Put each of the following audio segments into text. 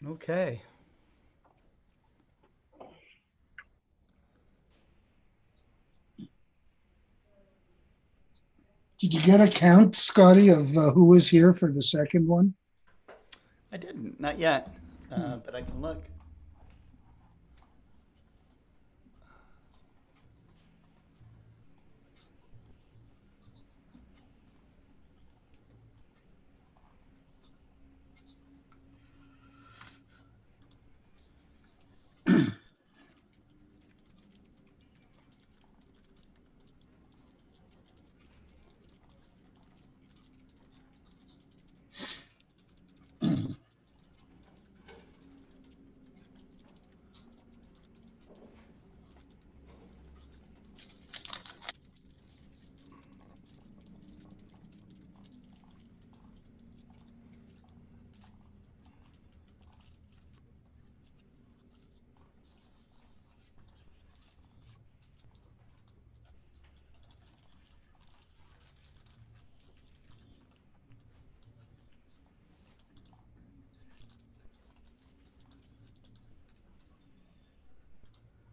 Okay. Did you get a count, Scotty, of who was here for the second one? I didn't, not yet, but I can look.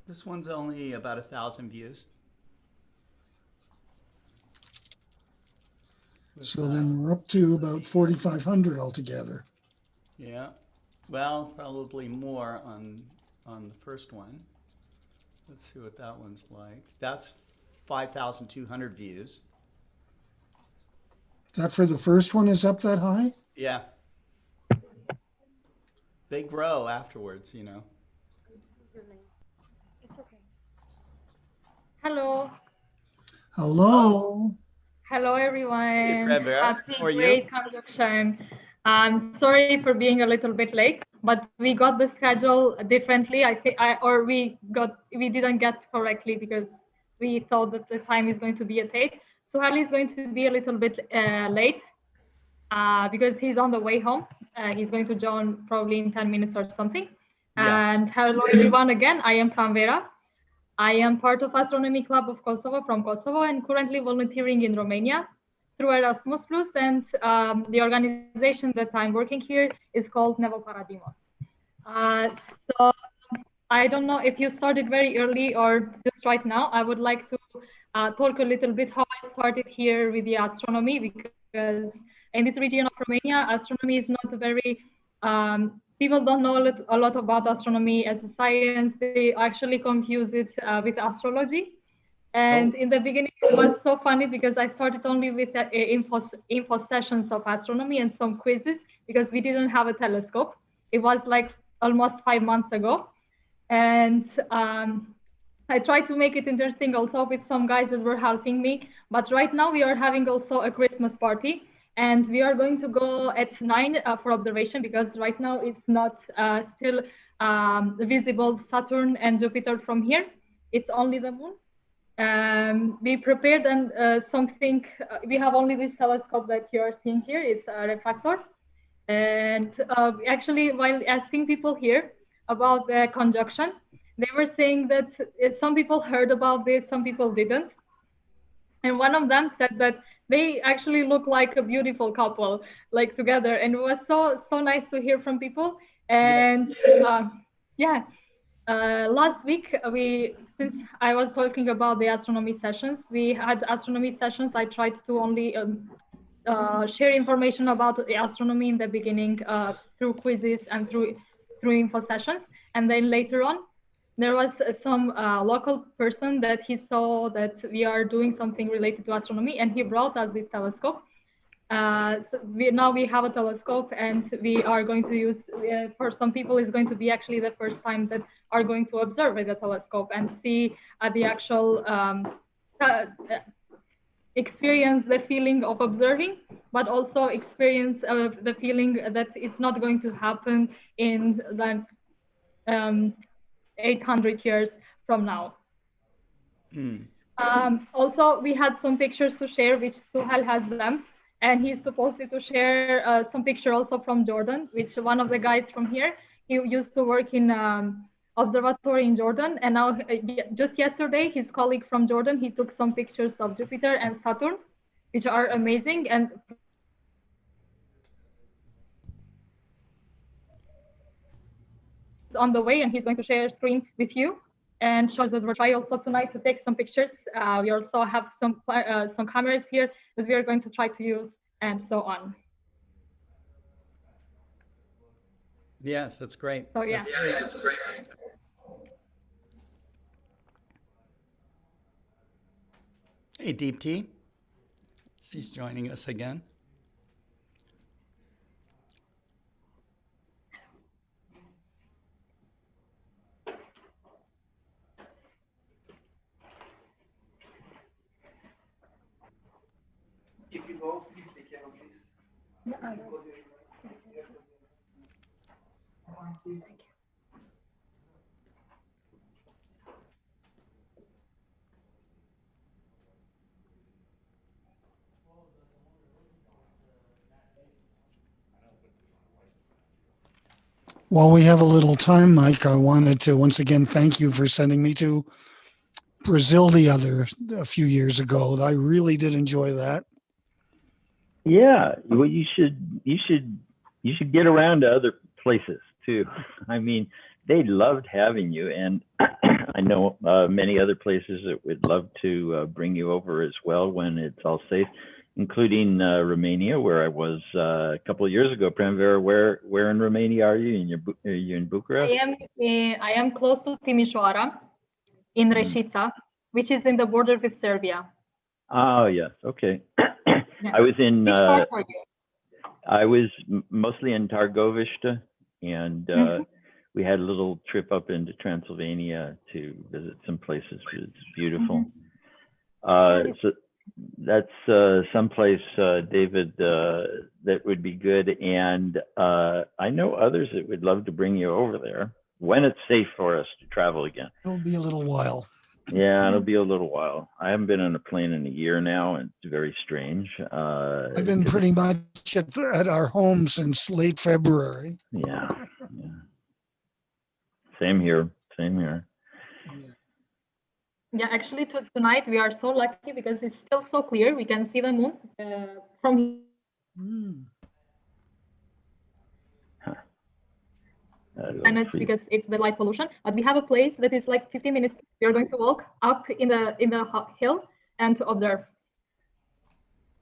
This one's only about 1,000 views. So then we're up to about 4,500 altogether. Yeah. Well, probably more on the first one. Let's see what that one's like. That's 5,200 views. That for the first one is up that high? Yeah. They grow afterwards, It's okay. Hello. Oh, Hello. Hello, hey, everyone. Pranvera. Happy How are you? great conjunction. I'm sorry for being a little bit late, but we got the schedule differently. I think we didn't get correctly because we thought that the time is going to be at 8. So Hali is going to be a little bit late because he's on the way home. He's going to join probably in 10 minutes or something. Yeah. And hello, everyone. Again, I am Pranvera. I am part of Astronomy Club of Kosovo from Kosovo and currently volunteering in Romania through Erasmus Plus, and the organization that I'm working here is called Nevo Paradimos. So I don't know if you started very early or just right now. I would like to talk a little bit how I started here with the astronomy, because in this region of Romania, astronomy is not a very people don't know a lot about astronomy as a science. They actually confuse it with astrology. Oh, And in the beginning, it was so funny because I started only with the info sessions of astronomy and some quizzes because we didn't have a telescope. It was like almost 5 months ago. And I tried to make it interesting also with some guys that were helping me. But right now we are having also a Christmas party. And we are going to go at 9 for observation because right now it's not still visible Saturn and Jupiter from here. It's only the moon. We prepared and something, we have only this telescope that you are seeing here. It's a refractor. And actually, while asking people here about the conjunction, they were saying that some people heard about this, some people didn't. And one of them said that they actually look like a beautiful couple, like together. And it was so nice to hear from people. yes. And yeah, last week since I was talking about the astronomy sessions, we had astronomy sessions. I tried to only share information about the astronomy in the beginning through quizzes and through info sessions, and then later on there was some local person that he saw that we are doing something related to astronomy, and he brought us this telescope. So now we have a telescope, and we are going to use, for some people, it's going to be actually the first time that are going to observe with a telescope and see the actual experience the feeling of observing, but also experience the feeling that it's not going to happen in the 800 years from now. Mm. Also, we had some pictures to share, which Suhal has them, and he's supposed to share some picture also from Jordan, which one of the guys from here, he used to work in observatory in Jordan, and now just yesterday, his colleague from Jordan, he took some pictures of Jupiter and Saturn, which are amazing, and on the way, and he's going to share screen with you and show us that we're trying also tonight to take some pictures. We also have some cameras here that we are going to try to use, and so on. Yes, that's great. So yeah. That's great. Hey, Deep T. She's joining us again. If you go, please be careful, please. Yeah, thank you. While we have a little time, Mike, I wanted to once again thank you for sending me to Brazil a few years ago. I really did enjoy that. Yeah, well, you should get around to other places too. I mean, they loved having you, and I know many other places that would love to bring you over as well when it's all safe, including Romania, where I was a couple of years ago. Pranvera, where in Romania are you? Are you in Bucharest? I am close to Timișoara, in Reșița, which is in the border with Serbia. Oh yes, okay. Yeah. I was in. Which part were you? I was mostly in Targovishte, and we had a little trip up into Transylvania to visit some places. It's beautiful. So that's someplace, David, that would be good. And I know others that would love to bring you over there when it's safe for us to travel again. It'll be a little while. Yeah, it'll be a little while. I haven't been on a plane in a year now, and it's very strange. I've been pretty much at our home since late February. Yeah. Same here. Yeah, actually tonight we are so lucky because it's still so clear. We can see the moon from planets because it's the light pollution. But we have a place that is like 15 minutes. We are going to walk up in the hill and to observe.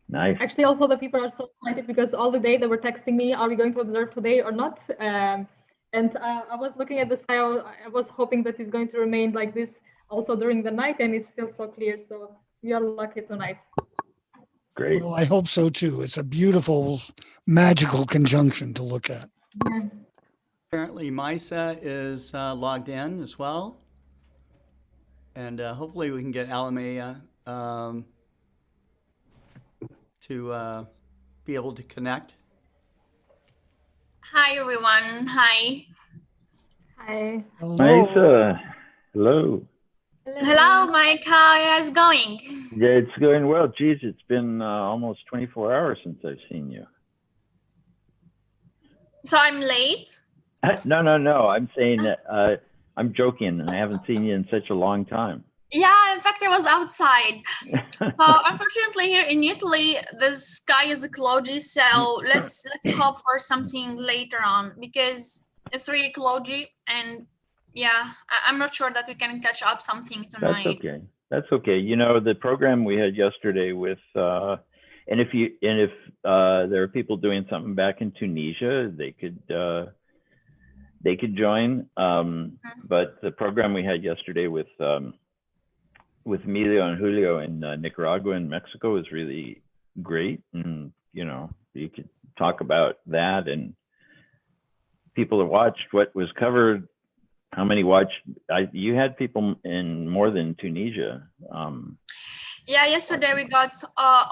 Nice. Actually, also the people are so excited because all the day they were texting me, "Are we going to observe today or not?" And I was looking at the sky. I was hoping that it's going to remain like this also during the night, and it's still so clear. So we are lucky tonight. Great. Well, I hope so too. It's a beautiful, magical conjunction to look at. Yeah. Apparently, Misa is logged in as well. And hopefully we can get Alamea to be able to connect. Hi, everyone. Hi. Hi. Hello. Misa. Hello. Hello, Mike. How is it going? Yeah, it's going well. Geez, it's been almost 24 hours since I've seen you. So I'm late? No. I'm saying that I'm joking, and I haven't seen you in such a long time. Yeah, in fact, I was outside. So unfortunately, here in Italy, the sky is cloudy. So let's hope for something later on because it's really cloudy, and yeah, I'm not sure that we can catch up something tonight. That's okay. You know, the program we had yesterday with and if there are people doing something back in Tunisia, they could join. But the program we had yesterday with Emilio and Julio in Nicaragua and Mexico is really great, and you know, you could talk about that, and people that watched what was covered. How many watched? You had people in more than Tunisia. Yeah, yesterday we got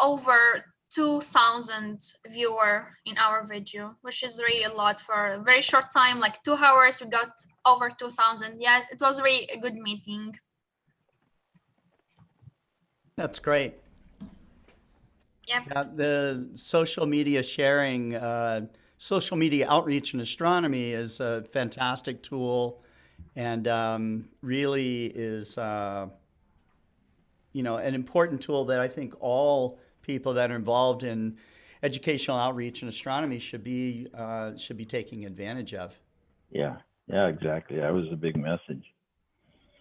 over 2,000 viewers in our video, which is really a lot for a very short time, like 2 hours. We got over 2,000. Yeah, it was really a good meeting. That's great. Yep. Yeah, the social media sharing, social media outreach in astronomy is a fantastic tool, and really is you know, an important tool that I think all people that are involved in educational outreach in astronomy should be taking advantage of. Yeah, Yeah, exactly. That was a big message.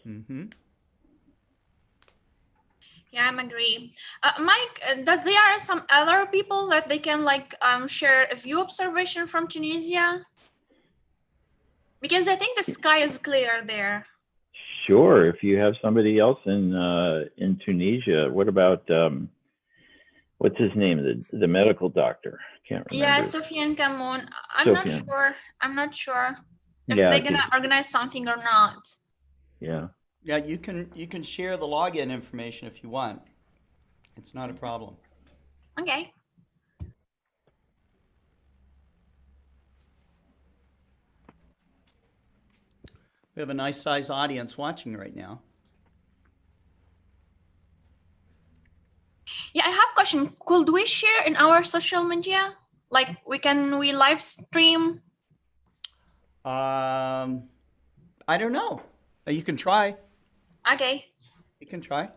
Mm-hmm. Yeah, I'm agree. Mike, does there are some other people that they can like share a view observation from Tunisia? Because I think the sky is clear there. Sure, if you have somebody else in Tunisia, what about what's his name? The medical doctor. Can't Yeah, remember. Sofiane Kamoun. I'm not Sofiane. sure. I'm not sure if Yeah, they're gonna organize something or not. yeah. Yeah, you can share the login information if you want. It's not a problem. Okay. We have a nice size audience watching right now. Yeah, I have a question. Could we share in our social media? Like we live stream? I don't know. You can try. Okay. You can try.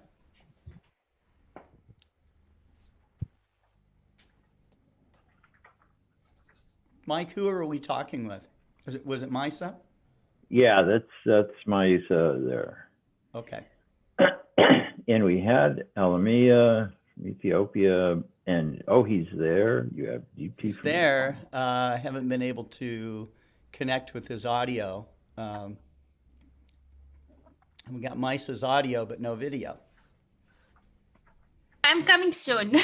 Mike, who are we talking with? Was it Misa? Yeah, that's Maisa there. Okay. And we had Alamia from Ethiopia, and oh, he's there. You have DP. He's there. I haven't been able to connect with his audio. We got Misa's audio, but no video. I'm coming soon.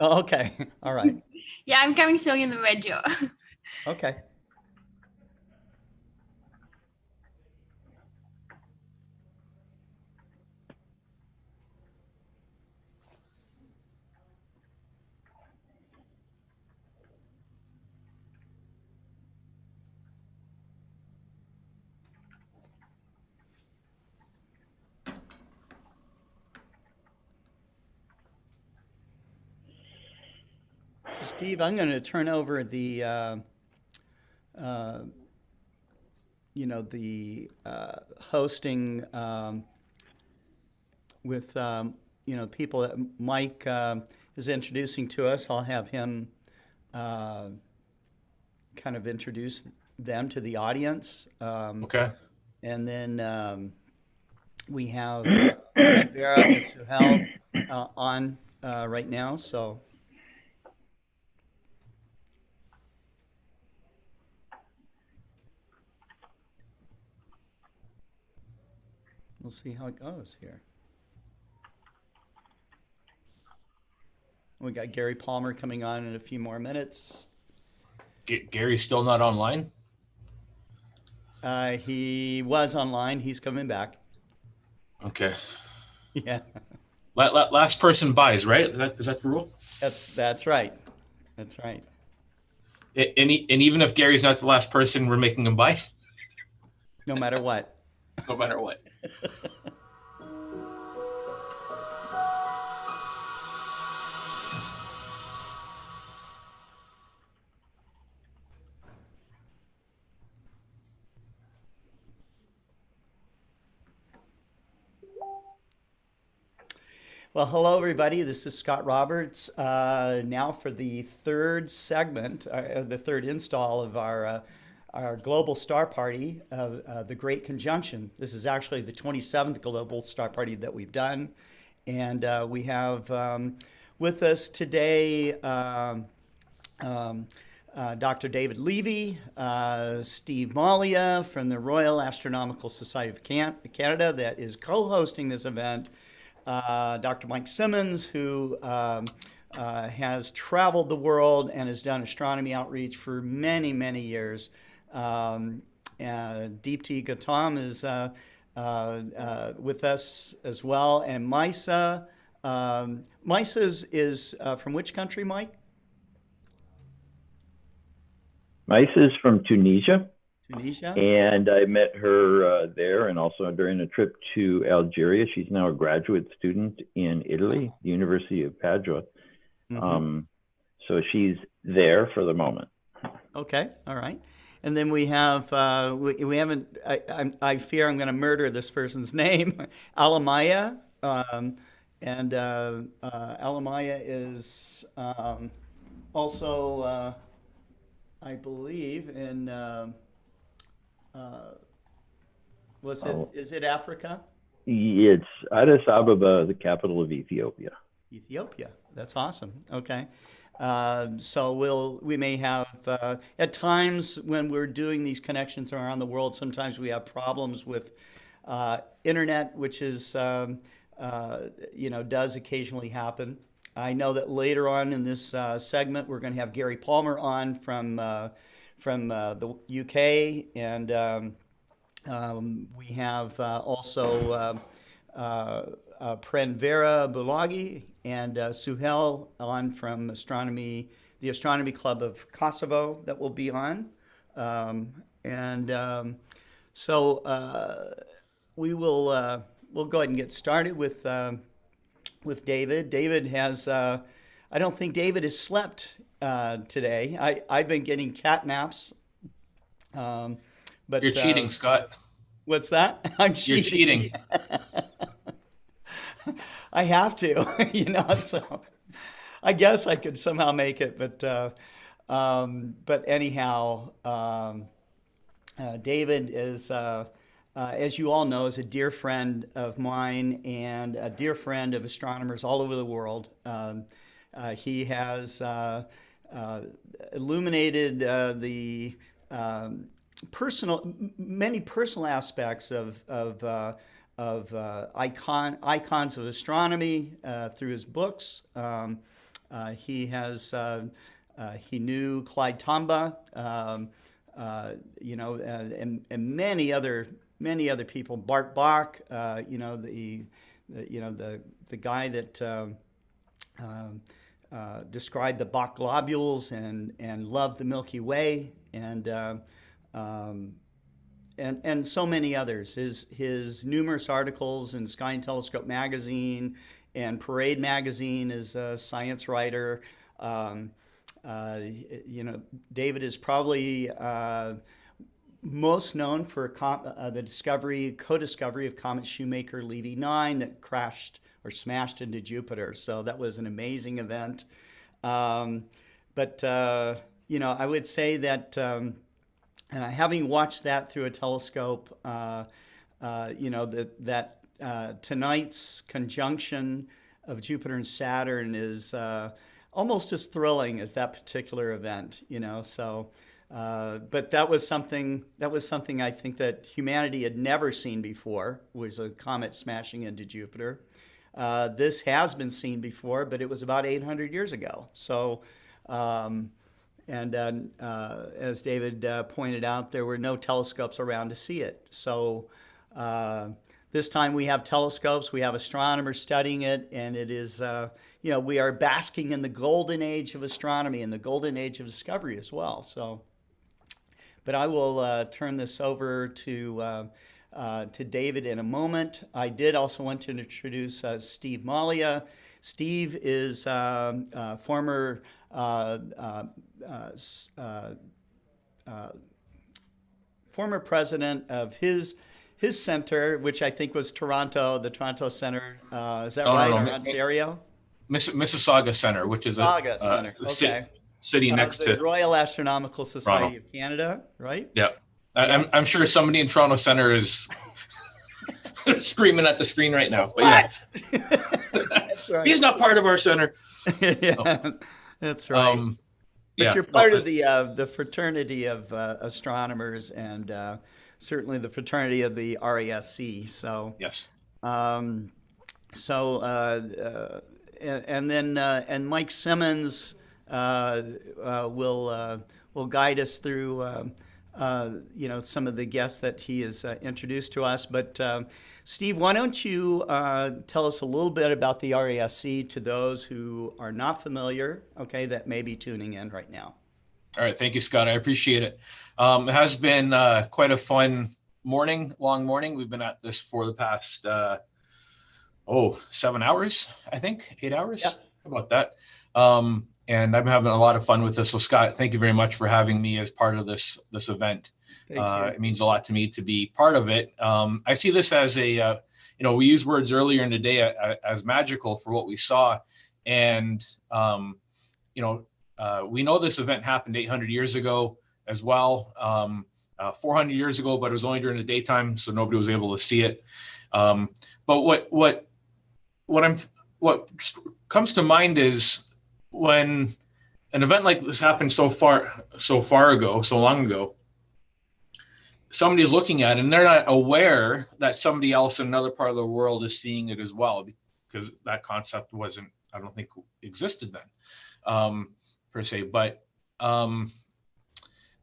Oh, okay. All right. Yeah, I'm coming soon in the video. Okay. So Steve, I'm going to turn over the hosting with people that Mike is introducing to us. I'll have him kind of introduce them to the audience. Okay. And then we have Vera and Suhel on right now. So we'll see how it goes here. We got Gary Palmer coming on in a few more minutes. Gary's still not online? He was online. He's coming back. Okay. Yeah, Last person buys, right? Is that the rule? that's right. That's right. And even if Gary's not the last person, we're making him buy? No matter what. No matter what. Well, hello, everybody. This is Scott Roberts. Now for the third segment, the third install of our global star party, the Great Conjunction. This is actually the 27th global star party that we've done. And we have with us today Dr. David Levy, Steve Malia from the Royal Astronomical Society of Canada that is co-hosting this event. Dr. Mike Simmons, who has traveled the world and has done astronomy outreach for many, many years. Deepti Gautam is with us as well. And Misa, Misa is from which country, Mike? Misa is from Tunisia. Tunisia? And I met her there, and also during a trip to Algeria. She's now a graduate student in Italy, the University of Padua. Mm-hmm. So she's there for the moment. Okay, all right. And then we have, we haven't, I fear I'm going to murder this person's name, Alamaya. And Alamaya is also, I believe, in Is it Africa? It's Addis Ababa, the capital of Ethiopia. Ethiopia. That's awesome. Okay. So we may have at times when we're doing these connections around the world, sometimes we have problems with internet, which is does occasionally happen. I know that later on in this segment, we're going to have Gary Palmer on from the UK, and we have also Prenvera Bulagi and Suhel on from the Astronomy Club of Kosovo that will be on. We'll go ahead and get started with David. David has, I don't think David has slept today. I've been getting cat naps. But You're cheating, Scott. What's that? I'm You're cheating. I have to, so I guess I could somehow make it, but anyhow, David is, as you all know, is a dear friend of mine and a dear friend of astronomers all over the world. He has illuminated the many personal aspects of icons of astronomy through his books. He knew Clyde Tombaugh, and many other people. Bart Bach, the guy that described the Bach globules and loved the Milky Way, and so many others. His numerous articles in Sky and Telescope magazine and Parade magazine as a science writer. David is probably most known for the co-discovery of Comet Shoemaker Levy 9 that crashed or smashed into Jupiter. So that was an amazing event. I would say that having watched that through a telescope, tonight's conjunction of Jupiter and Saturn is almost as thrilling as that particular event, So, but that was something I think that humanity had never seen before, was a comet smashing into Jupiter. This has been seen before, but it was about 800 years ago. So, as David pointed out, there were no telescopes around to see it. So this time we have telescopes, we have astronomers studying it, and it is, we are basking in the golden age of astronomy and the golden age of discovery as well. So, but I will turn this over to David in a moment. I did also want to introduce Steve Malia. Steve is former former president of his center, which I think was the Toronto Center. Is that right? Or Ontario? Mississauga Center, which is Mississauga Center. Okay. City next the to Royal Astronomical Society Toronto. of Canada, right? Yeah. I'm sure somebody in Toronto Center is screaming at the screen right now. But yeah. That's right. He's not part of our center. Yeah, that's right. But you're part of the fraternity of astronomers and certainly the fraternity of the RASC. So yes. And Mike Simmons will guide us through some of the guests that he has introduced to us. But Steve, why don't you tell us a little bit about the RASC to those who are not familiar, that may be tuning in right now. All right. Thank you, Scott. I appreciate it. It has been quite a fun long morning. We've been at this for the past, 7 hours, I think, 8 hours. Yeah. How about that? And I'm having a lot of fun with this. So Scott, thank you very much for having me as part of this event. It means a lot to me to be part of it. I see this as a, we used words earlier in the day as magical for what we saw. And, we know this event happened 800 years ago as well. 400 years ago, but it was only during the daytime, so nobody was able to see it. But what comes to mind is when an event like this happened so long ago, somebody's looking at it and they're not aware that somebody else in another part of the world is seeing it as well, because that concept wasn't, I don't think, existed then, per se. But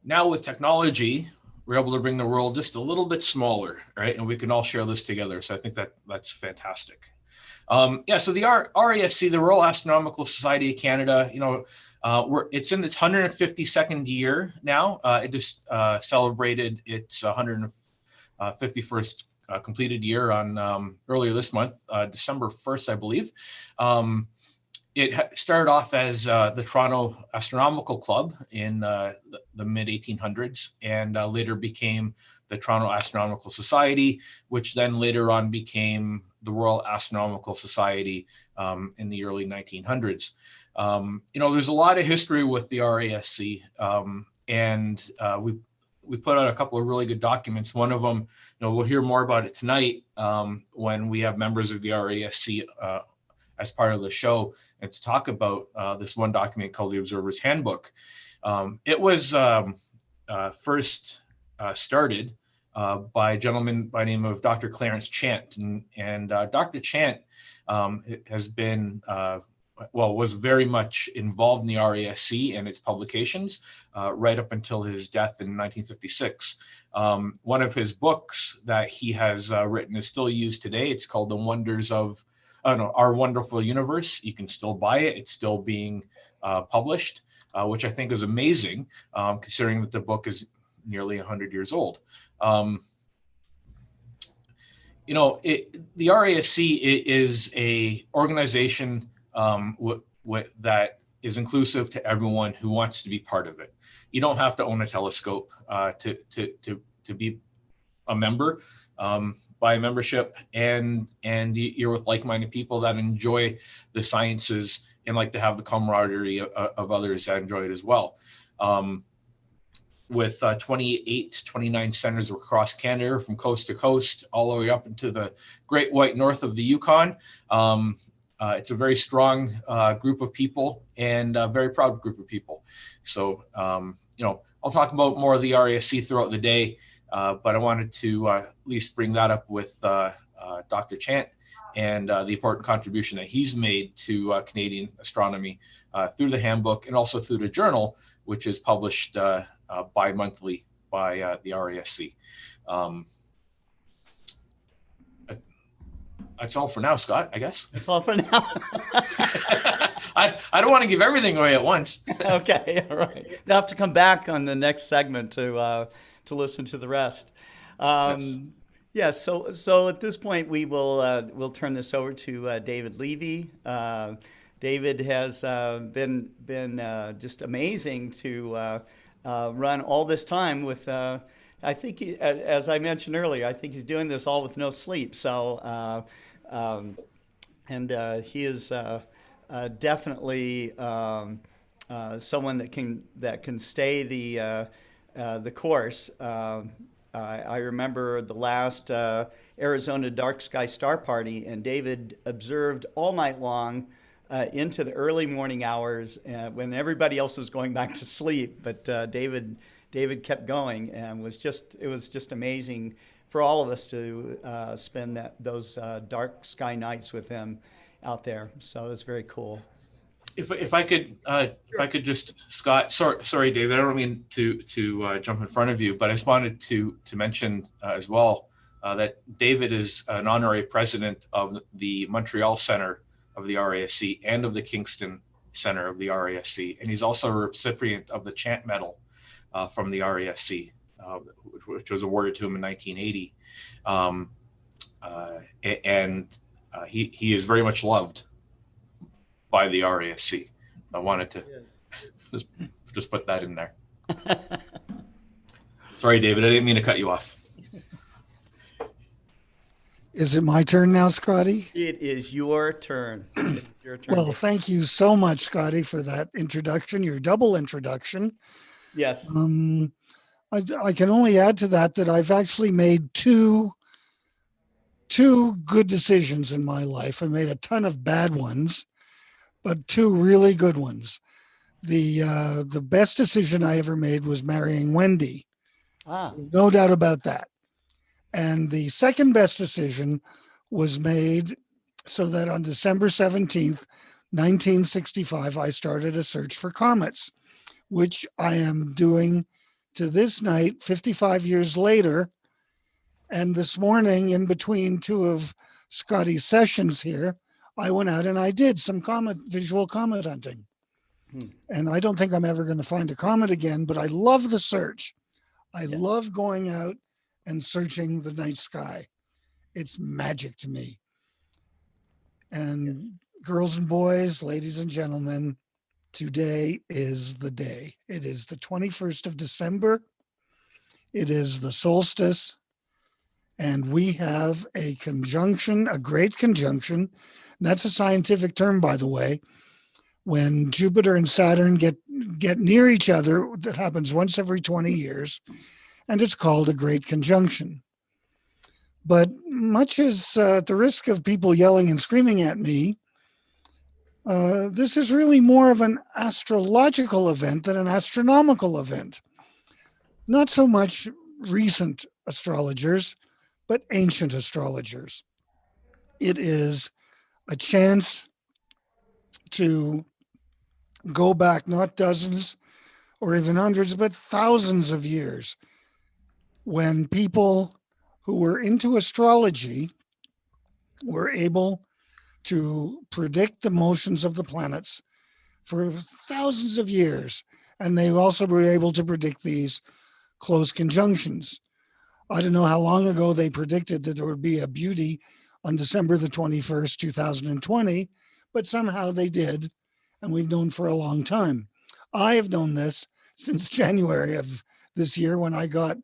now with technology, we're able to bring the world just a little bit smaller, right? And we can all share this together. So I think that's fantastic. So the RASC, the Royal Astronomical Society of Canada, it's in its 152nd year now. It just celebrated its 151st completed year on earlier this month, December 1st, I believe. It started off as the Toronto Astronomical Club in the mid 1800s, and later became the Toronto Astronomical Society, which then later on became the Royal Astronomical Society in the early 1900s. There's a lot of history with the RASC, and we put out a couple of really good documents. One of them, we'll hear more about it tonight when we have members of the RASC as part of the show, and to talk about this one document called the Observer's Handbook. It was first started by a gentleman by the name of Dr. Clarence Chant, and Dr. Chant has been was very much involved in the RASC and its publications right up until his death in 1956. One of his books that he has written is still used today. It's called The Wonders of Our Wonderful Universe. You can still buy it. It's still being published, which I think is amazing, considering that the book is nearly 100 years old. The RASC is a organization that is inclusive to everyone who wants to be part of it. You don't have to own a telescope to be a member. Buy a membership, and you're with like-minded people that enjoy the sciences and like to have the camaraderie of others that enjoy it as well. With 29 centers across Canada, from coast to coast, all the way up into the Great White North of the Yukon. It's a very strong group of people, and a very proud group of people. So, I'll talk about more of the RASC throughout the day, but I wanted to at least bring that up with Dr. Chant and the important contribution that he's made to Canadian astronomy through the handbook, and also through the journal, which is published bi-monthly by the RASC. That's all for now, Scott, I guess. That's all for now. I don't want to give everything away at once. Okay, all right. They'll have to come back on the next segment to listen to the rest. Yes. Yeah, so at this point we'll turn this over to David Levy. David has been just amazing to run all this time with. I think, as I mentioned earlier, I think he's doing this all with no sleep. So, he is definitely someone that can stay the course. I remember the last Arizona Dark Sky Star Party, and David observed all night long into the early morning hours when everybody else was going back to sleep. But David kept going, and it was just amazing for all of us to spend those dark sky nights with him out there. So it was very cool. If I could just, Scott, sorry, David, I don't mean to jump in front of you, but I just wanted to mention as well that David is an honorary president of the Montreal Center of the RASC and of the Kingston Center of the RASC, and he's also a recipient of the Chant Medal from the RASC, which was awarded to him in 1980, and he is very much loved by the RASC. I wanted to just put that in there. Sorry, David, I didn't mean to cut you off. Is it my turn now, Scotty? It is your turn. It's your turn. Well, thank you so much, Scotty, for that introduction, your double introduction. Yes. I can only add to that that I've actually made two good decisions in my life. I made a ton of bad ones, but two really good ones. The best decision I ever made was marrying Wendy. There's no doubt about that. And the second best decision was made so that on December 17th, 1965, I started a search for comets, which I am doing to this night, 55 years later. And this morning, in between two of Scotty's sessions here, I went out and I did some visual comet hunting. And I don't think I'm ever going to find a comet again, but I love the search. I love going out and searching the night sky. It's magic to me. And girls and boys, ladies and gentlemen, today is the day. It is the 21st of December. It is the solstice. And we have a conjunction, a great conjunction. And that's a scientific term, by the way. When Jupiter and Saturn get near each other, that happens once every 20 years, and it's called a great conjunction. But much as at the risk of people yelling and screaming at me, this is really more of an astrological event than an astronomical event. Not so much recent astrologers, but ancient astrologers. It is a chance to go back not dozens or even hundreds, but thousands of years when people who were into astrology were able to predict the motions of the planets for thousands of years. And they also were able to predict these close conjunctions. I don't know how long ago they predicted that there would be a beauty on December the 21st, 2020, but somehow they did. And we've known for a long time. I have known this since January of this year when I got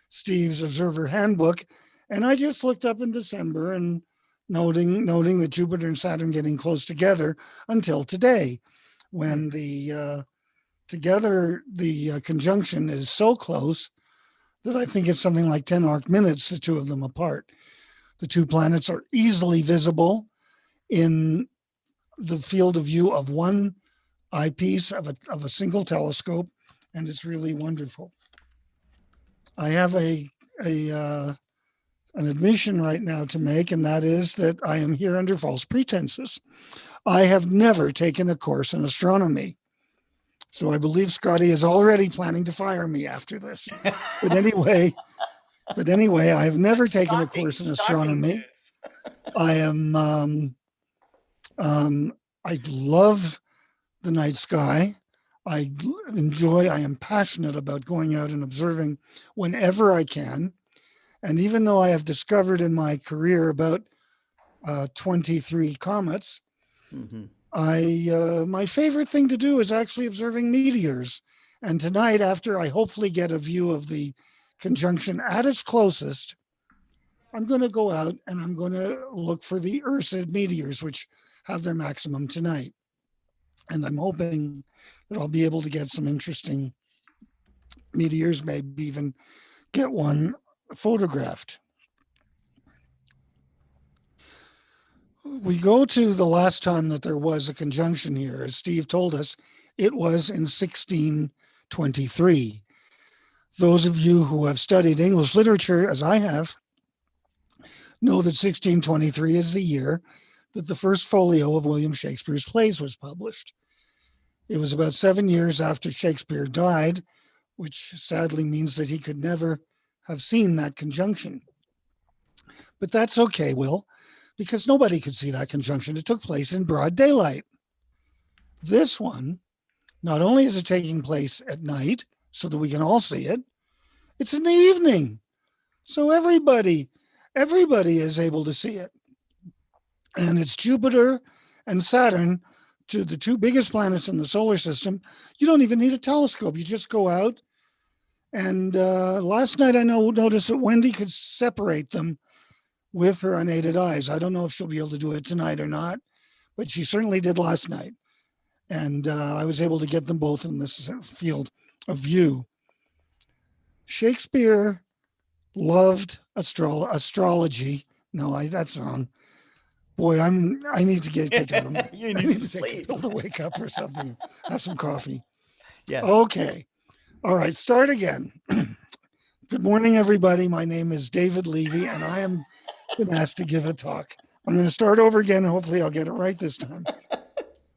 Steve's Observer Handbook. And I just looked up in December and noting that Jupiter and Saturn getting close together until today, when the conjunction is so close that I think it's something like 10 arc minutes, the two of them apart. The two planets are easily visible in the field of view of one eyepiece of a single telescope, and it's really wonderful. I have an admission right now to make, and that is that I am here under false pretenses. I have never taken a course in astronomy. So I believe Scotty is already planning to fire me after this. But anyway, I have never taken a course in astronomy. I am I love the night sky. I am passionate about going out and observing whenever I can. And even though I have discovered in my career about 23 comets, my favorite thing to do is actually observing meteors. And tonight, after I hopefully get a view of the conjunction at its closest, I'm going to go out and I'm going to look for the Ursid meteors, which have their maximum tonight. And I'm hoping that I'll be able to get some interesting meteors, maybe even get one photographed. We go to the last time that there was a conjunction here. As Steve told us, it was in 1623. Those of you who have studied English literature, as I have, know that 1623 is the year that the first folio of William Shakespeare's plays was published. It was about 7 years after Shakespeare died, which sadly means that he could never have seen that conjunction. But that's okay, Will, because nobody could see that conjunction. It took place in broad daylight. This one, not only is it taking place at night so that we can all see it, it's in the evening. So everybody is able to see it. And it's Jupiter and Saturn, to the two biggest planets in the solar system. You don't even need a telescope. You just go out. And last night I noticed that Wendy could separate them with her unaided eyes. I don't know if she'll be able to do it tonight or not, but she certainly did last night. And I was able to get them both in this field of view. Shakespeare loved astrology. No, that's wrong. Boy, I need to take a You I need need some to take a sleep. pill to wake up or something. Have some coffee. Yes. Okay. All right, start again. Good morning, everybody. My name is David Levy, and I am been asked to give a talk. I'm going to start over again, and hopefully I'll get it right this time.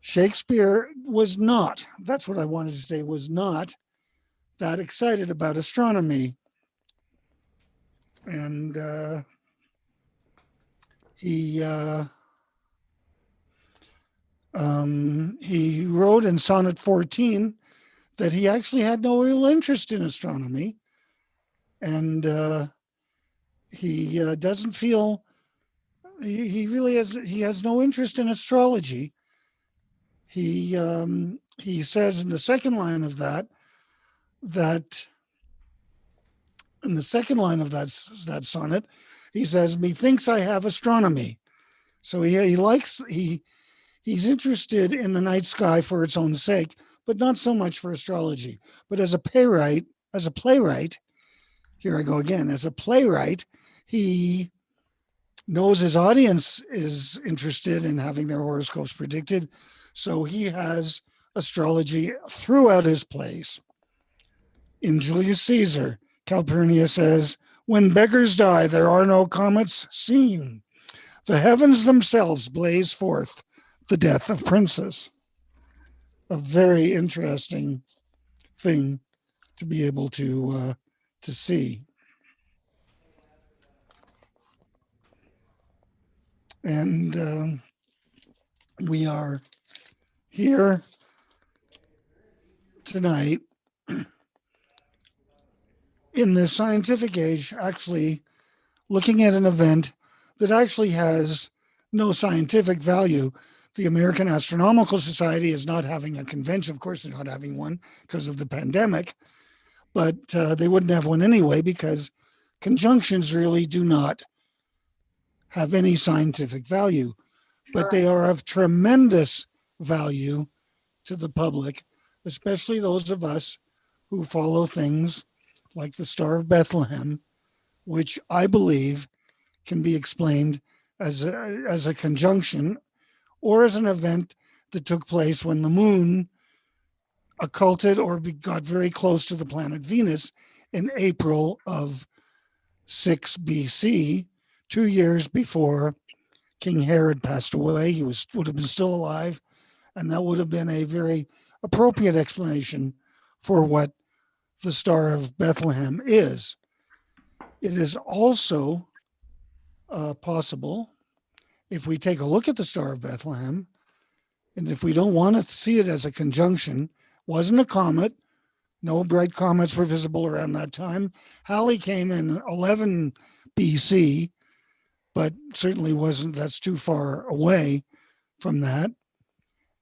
Shakespeare was not, that's what I wanted to say, was not that excited about astronomy. And he wrote in Sonnet 14 that he actually had no real interest in astronomy. And he doesn't feel, he really has no interest in astrology. He says in the second line of that in the second line of that sonnet, he says, "Methinks I have astronomy." So he's interested in the night sky for its own sake, but not so much for astrology. But as a playwright, here I go again, as a playwright, he knows his audience is interested in having their horoscopes predicted. So he has astrology throughout his plays. In Julius Caesar, Calpurnia says, "When beggars die, there are no comets seen. The heavens themselves blaze forth the death of princes." A very interesting thing to be able to see. And we are here tonight in the scientific age, actually looking at an event that actually has no scientific value. The American Astronomical Society is not having a convention. Of course, they're not having one because of the pandemic, but they wouldn't have one anyway because conjunctions really do not have any scientific value, but they are of tremendous value to the public, especially those of us who follow things like the Star of Bethlehem, which I believe can be explained as a conjunction or as an event that took place when the moon occulted or got very close to the planet Venus in April of 6 BC, 2 years before King Herod passed away. He would have been still alive, and that would have been a very appropriate explanation for what the Star of Bethlehem is. It is also possible, if we take a look at the Star of Bethlehem, and if we don't want to see it as a conjunction, wasn't a comet, no bright comets were visible around that time. Halley came in 11 BC, but certainly wasn't, that's too far away from that.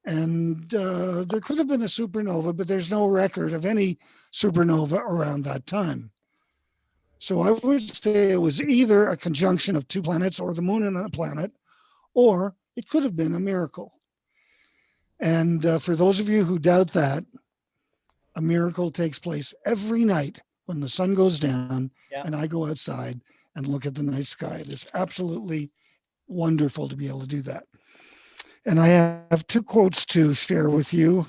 And there could have been a supernova, but there's no record of any supernova around that time. So I would say it was either a conjunction of two planets or the moon and a planet, or it could have been a miracle. And for those of you who doubt that, a miracle takes place every night when the sun goes down and I go outside and look at the night sky. It is absolutely wonderful to be able to do that. And I have two quotes to share with you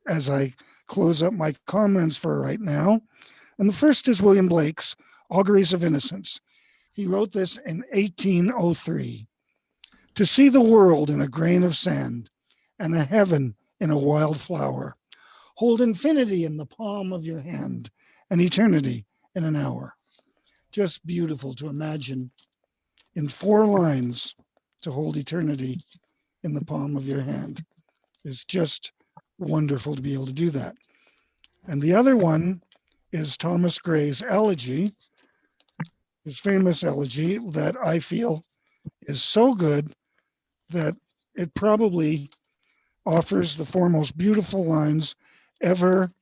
as I close up my comments for right now. And the first is William Blake's Auguries of Innocence. He wrote this in 1803. "To see the world in a grain of sand and a heaven in a wild flower, hold infinity in the palm of your hand and eternity in an hour." Just beautiful to imagine in 4 lines to hold eternity in the palm of your hand. Is just wonderful to be able to do that. And the other one is Thomas Gray's elegy, his famous elegy that I feel is so good that it probably offers the 4 most beautiful lines ever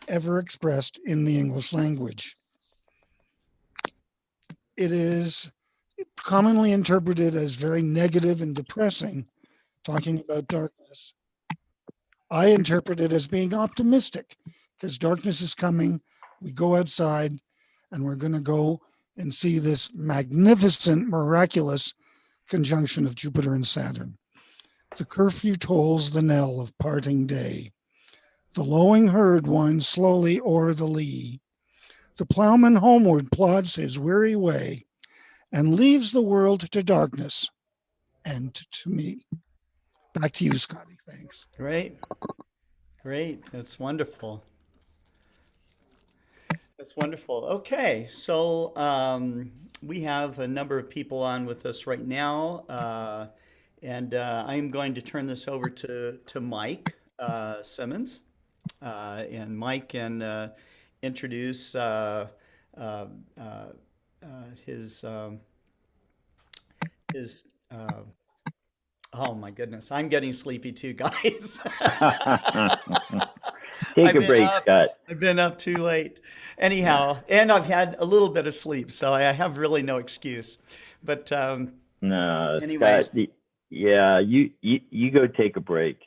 expressed in the English language. It is commonly interpreted as very negative and depressing, talking about darkness. I interpret it as being optimistic because darkness is coming, We go outside and we're going to go and see this magnificent, miraculous conjunction of Jupiter and Saturn. The curfew tolls the knell of parting day. The lowing herd winds slowly o'er the lea. The plowman homeward plods his weary way and leaves the world to darkness and to me. Back to you, Scotty. Thanks. Great. Great. That's wonderful. That's wonderful. Okay, so we have a number of people on with us right now, and I'm going to turn this over to Mike Simmons, and Mike can introduce his oh my goodness, I'm getting sleepy too, guys. Take a break, Scott. I've been up too late. Anyhow, and I've had a little bit of sleep, so I have really no excuse. But no, anyways. Scott, yeah, you go take a break.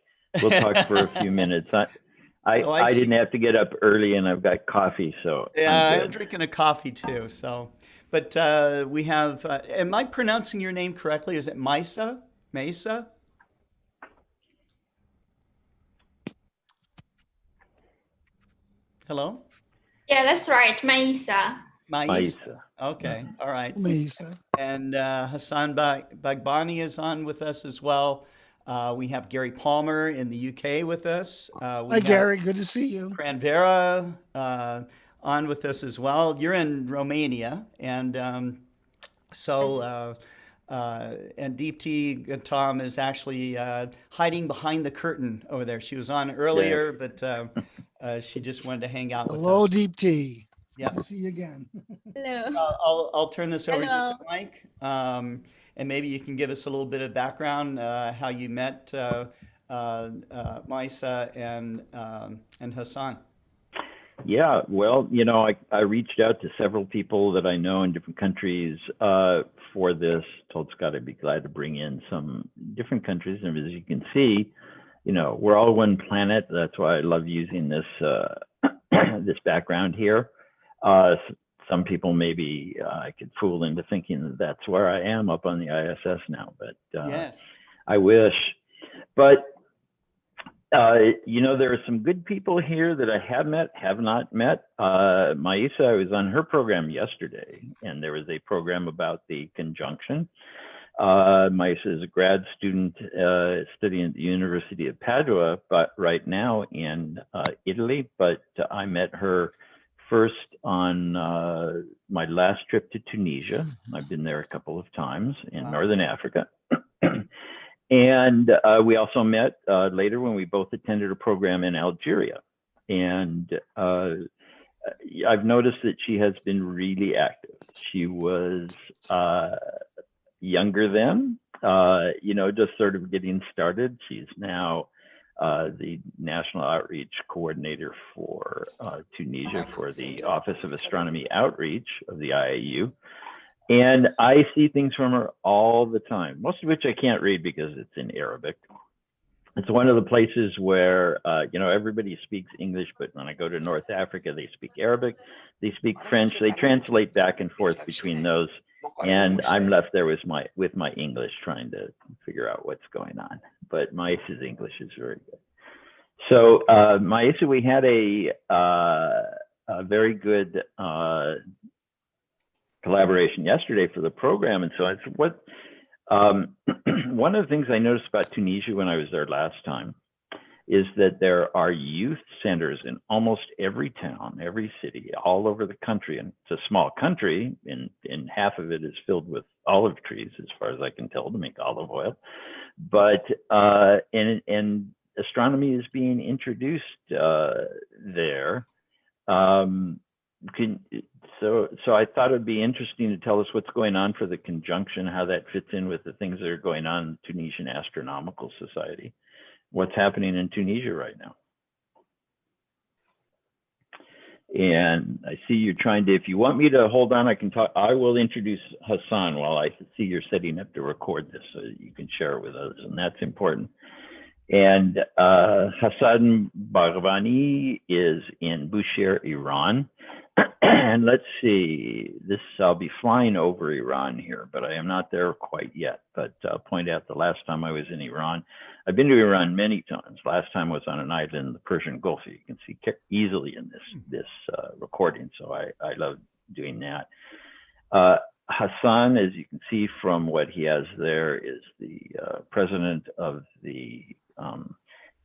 We'll talk for a few minutes. I didn't have to get up early, and I've got coffee, so yeah, I'm drinking a coffee too. So, but we have. Am I pronouncing your name correctly? Is it Mesa? Mesa? Hello? Yeah, that's right, Maisa. Maisa. Okay, all right. Mesa. And Hassan Bagbani is on with us as well. We have Gary Palmer in the UK with us. Hi, Gary. Good to see you. Pranvera on with us as well. You're in Romania, and and Deepti Gautam is actually hiding behind the curtain over there. She was on earlier, but she just wanted to hang out with us. Hello, Deepti. Yeah. Good to see you again. Hello. I'll turn this over Hello. to Mike, and maybe you can give us a little bit of background how you met Maisa and Hassan. Yeah, well, I reached out to several people that I know in different countries for this. Told Scott I'd be glad to bring in some different countries, and as you can see, we're all one planet. That's why I love using this this background here. Some people maybe I could fool into thinking that that's where I am up on the ISS now, but Yes. I wish. But there are some good people here that I have not met. Maisa, I was on her program yesterday, and there was a program about the conjunction. Maisa is a grad student studying at the University of Padua, but right now in Italy. But I met her first on my last trip to Tunisia. I've been there a couple of times in Northern Africa. And we also met later when we both attended a program in Algeria. And I've noticed that she has been really active. She was younger then, just sort of getting started. She's now the National Outreach Coordinator for Tunisia for the Office of Astronomy Outreach of the IAU. And I see things from her all the time, most of which I can't read because it's in Arabic. It's one of the places where, everybody speaks English, but when I go to North Africa, they speak Arabic, they speak French, they translate back and forth between those. And I'm left there with my English trying to figure out what's going on. But Maisa's English is very good. So Maisa, we had a very good collaboration yesterday for the program. And so I said, one of the things I noticed about Tunisia when I was there last time is that there are youth centers in almost every town, every city, all over the country. And it's a small country, and half of it is filled with olive trees, as far as I can tell, to make olive oil. But and astronomy is being introduced there. So I thought it'd be interesting to tell us what's going on for the conjunction, how that fits in with the things that are going on in the Tunisian Astronomical Society. What's happening in Tunisia right now? And I see you're trying to, if you want me to hold on, I can talk. I will introduce Hassan while I see you're setting up to record this so that you can share it with others, and that's important. And Hassan Baghvani is in Bushehr, Iran. And let's see, this, I'll be flying over Iran here, but I am not there quite yet. But I'll point out the last time I was in Iran, I've been to Iran many times. Last time was on an island in the Persian Gulf. You can see easily in this recording. So I love doing that. Hassan, as you can see from what he has there, is the president of the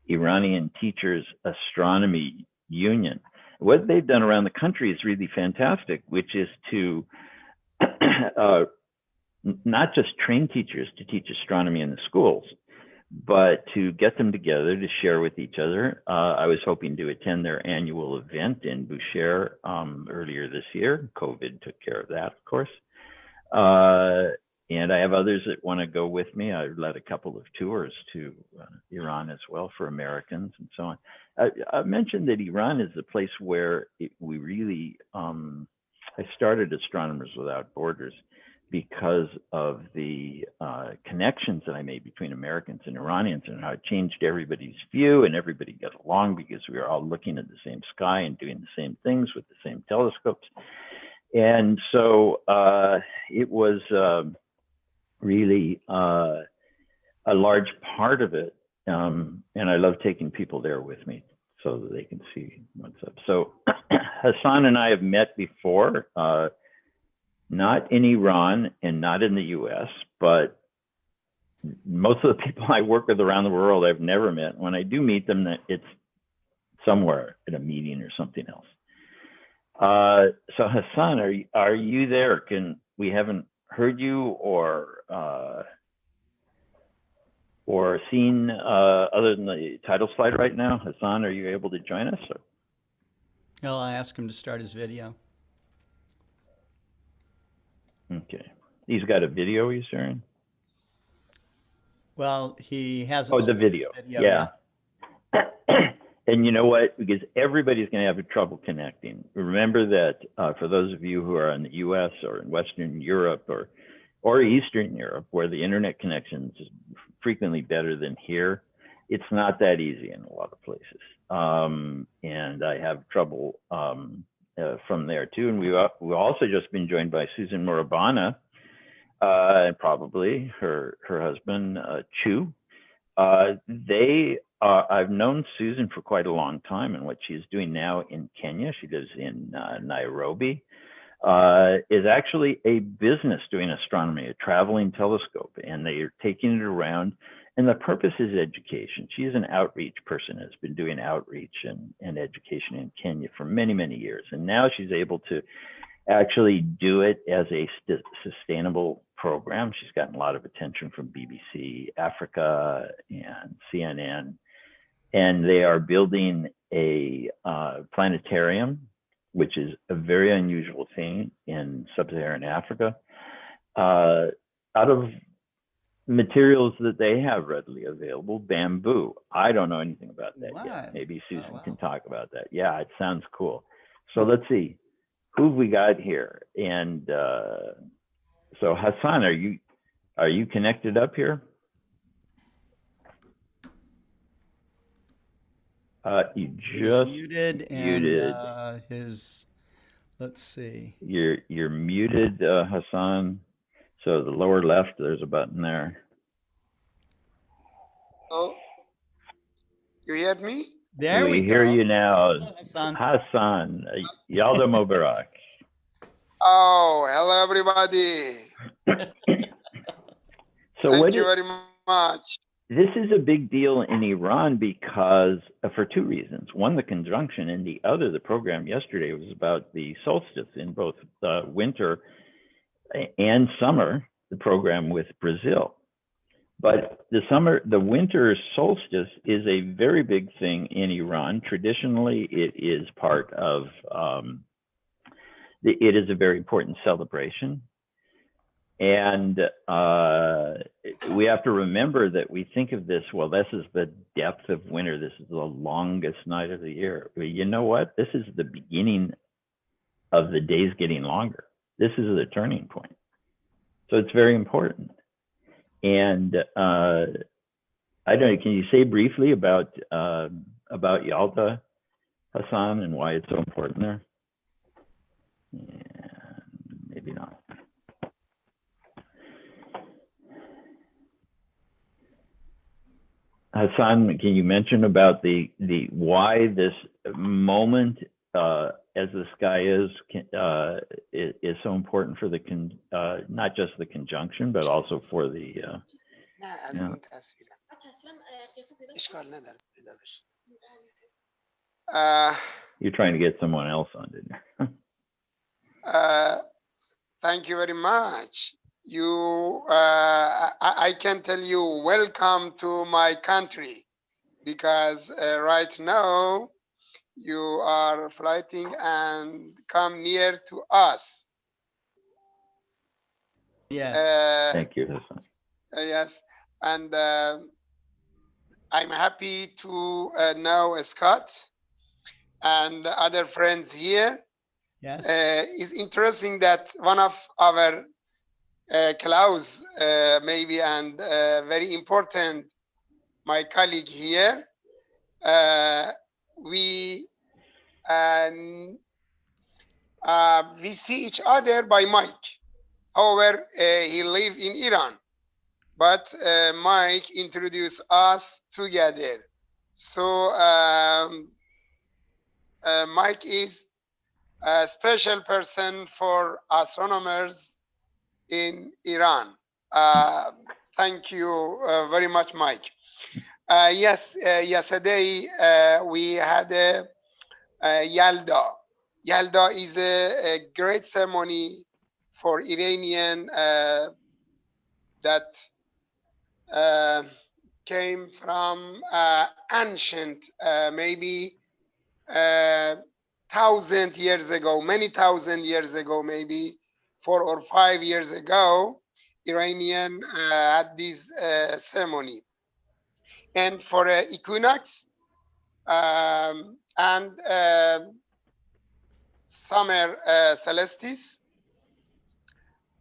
Iranian Teachers Astronomy Union. What they've done around the country is really fantastic, which is to not just train teachers to teach astronomy in the schools, but to get them together to share with each other. I was hoping to attend their annual event in Bushehr earlier this year. COVID took care of that, of course. And I have others that want to go with me. I've led a couple of tours to Iran as well for Americans and so on. I mentioned that Iran is the place where we really, I started Astronomers Without Borders because of the connections that I made between Americans and Iranians and how it changed everybody's view, and everybody got along because we were all looking at the same sky and doing the same things with the same telescopes. And so it was really a large part of it. And I love taking people there with me so that they can see what's up. So Hassan and I have met before, not in Iran and not in the US, but most of the people I work with around the world I've never met. When I do meet them, it's somewhere at a meeting or something else. So Hassan, are you there? We haven't heard you or seen other than the title slide right now. Hassan, are you able to join us? Or? Well, I asked him to start his video. Okay. He's got a video he's sharing? Well, he hasn't. Oh, the video. Yeah. And you know what? Because everybody's going to have trouble connecting. Remember that for those of you who are in the US or in Western Europe or Eastern Europe, where the internet connection is frequently better than here, it's not that easy in a lot of places. And I have trouble from there too. And we've also just been joined by Susan Murabana, and probably her husband, Chu. I've known Susan for quite a long time, and what she's doing now in Kenya, she lives in Nairobi, is actually a business doing astronomy, a traveling telescope, and they are taking it around, and the purpose is education. She is an outreach person, has been doing outreach and education in Kenya for many, many years, and now she's able to actually do it as a sustainable program. She's gotten a lot of attention from BBC Africa and CNN, and they are building a planetarium, which is a very unusual thing in sub-Saharan Africa, out of materials that they have readily available, bamboo. I don't know anything about that yet. Maybe Susan can talk about that. Yeah, it sounds cool. So let's see, who have we got here? And so Hassan, are you connected up here? You just muted, and let's see. You're muted, Hassan. So the lower left, there's a button there. Oh, you hear me? There we go. We hear you now. Hello, Hassan. Hassan, Yalda Mubarak. Oh, hello everybody. Thank you very much. This is a big deal in Iran because for two reasons. One, the conjunction, and the other, the program yesterday was about the solstice in both winter and summer, the program with Brazil. But the winter solstice is a very big thing in Iran. Traditionally, it is part of, it is a very important celebration. And we have to remember that we think of this, well, this is the depth of winter. This is the longest night of the year. But you know what? This is the beginning of the days getting longer. This is the turning point. So it's very important. And I don't know, can you say briefly about Yalta, Hassan, and why it's so important there? And maybe not. Hassan, can you mention about the why this moment as the sky is so important for the not just the conjunction but also for the yeah. You're trying to get someone else on, didn't you? Thank you very much. I can tell you welcome to my country, because right now you are flying and come near to us. Yes. Thank you, Hassan. Yes, and I'm happy to know Scott and other friends here. Yes. It's interesting that one of our close, maybe, and very important, my colleague here, we see each other by mic. However, he live in Iran, but Mike introduced us together. So Mike is a special person for astronomers in Iran. Thank you very much, Mike. Yes, yesterday we had Yalda. Yalda is a great ceremony for Iranian that came from ancient, maybe 1,000 years ago, many thousand years ago, maybe 4 or 5 years ago, Iranian had this ceremony. And for equinox and summer solstice,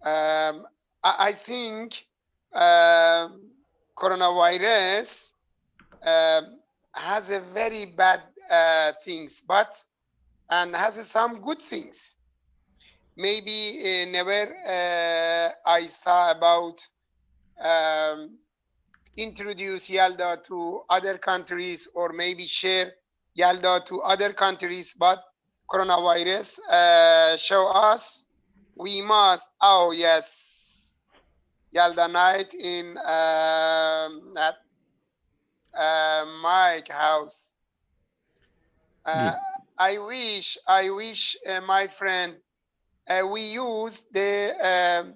I think coronavirus has a very bad things, but and has some good things. Maybe never I saw about introduce Yalda to other countries, or maybe share Yalda to other countries, but coronavirus show us we must. Oh yes, Yalda night in at my house. I wish, my friend, we use the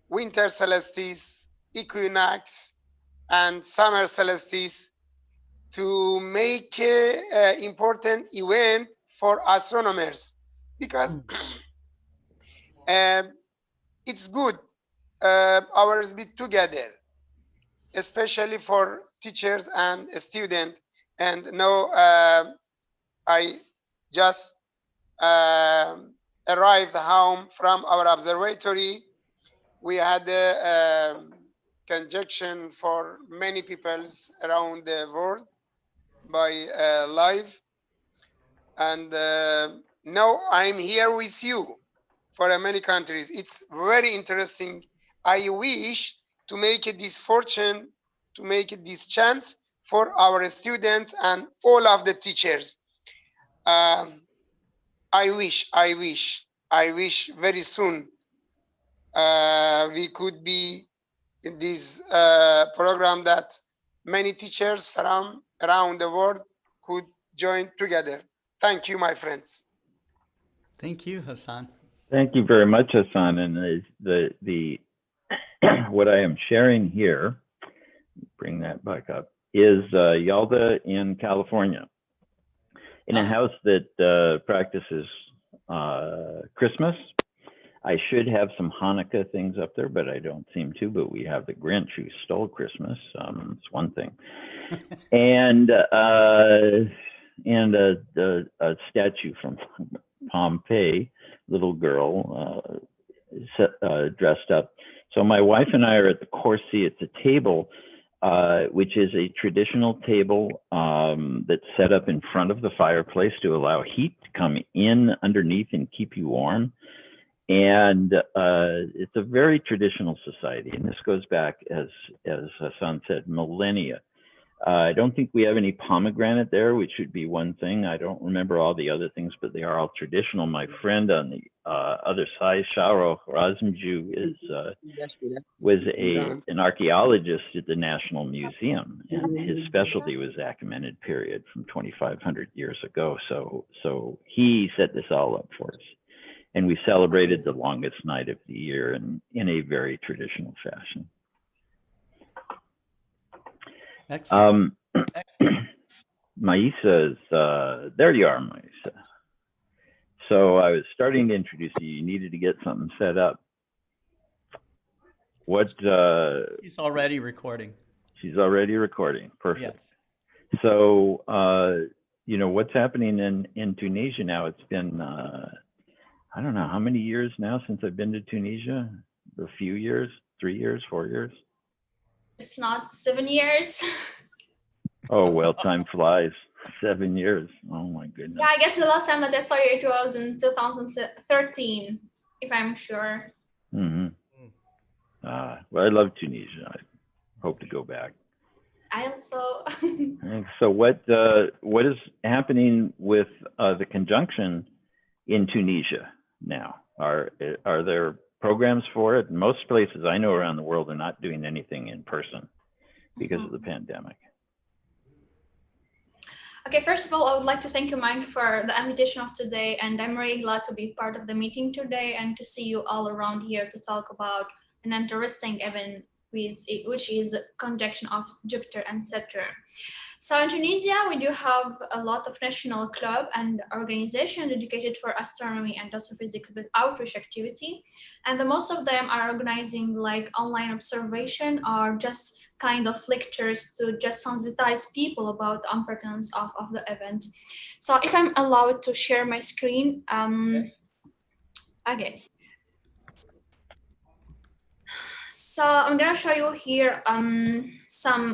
winter solstice, equinox, and summer solstice to make an important event for astronomers, because it's good ours be together, especially for teachers and students. And now I just arrived home from our observatory. We had a conjunction for many peoples around the world by live. And now I'm here with you for many countries. It's very interesting. I wish to make it this fortune, to make it this chance for our students and all of the teachers. I wish very soon we could be in this program that many teachers from around the world could join together. Thank you, my friends. Thank you, Hassan. Thank you very much, Hassan. And the what I am sharing here, bring that back up, is Yalda in California, in a house that practices Christmas. I should have some Hanukkah things up there, but I don't seem to. But we have the Grinch who stole Christmas. It's one thing, and a statue from Pompeii, little girl dressed up. So my wife and I are at the Corsi. It's a table which is a traditional table that's set up in front of the fireplace to allow heat to come in underneath and keep you warm. And it's a very traditional society. And this goes back, as Hassan said, millennia. I don't think we have any pomegranate there, which would be one thing. I don't remember all the other things, but they are all traditional. My friend on the other side, Sharo Razmju, was an archaeologist at the National Museum, and his specialty was Achaemenid period from 2,500 years ago. So he set this all up for us. And we celebrated the longest night of the year in a very traditional fashion. Excellent. Maisa is, there you are, Maisa. So I was starting to introduce you. You needed to get something set up. What? She's already recording. She's already recording. Perfect. Yes. So, you know, what's happening in Tunisia now? It's been, I don't know, how many years now since I've been to Tunisia? A few years, 3 years, 4 years? It's not 7 years. Oh, well, time flies. 7 years. Oh my goodness. Yeah, I guess the last time that I saw you, it was in 2013, if I'm sure. Mm-hmm. Well, I love Tunisia. I hope to go back. I also. So what is happening with the conjunction in Tunisia now? Are there programs for it? Most places I know around the world are not doing anything in person because of the pandemic. Okay, first of all, I would like to thank you, Mike, for the invitation of today, and I'm really glad to be part of the meeting today and to see you all around here to talk about an interesting event, which is the conjunction of Jupiter and Saturn. So in Tunisia, we do have a lot of national club and organization dedicated for astronomy and astrophysics with outreach activity. And the most of them are organizing like online observation or just kind of lectures to just sensitize people about the importance of the event. So if I'm allowed to share my screen, Yes. okay. So I'm gonna show you here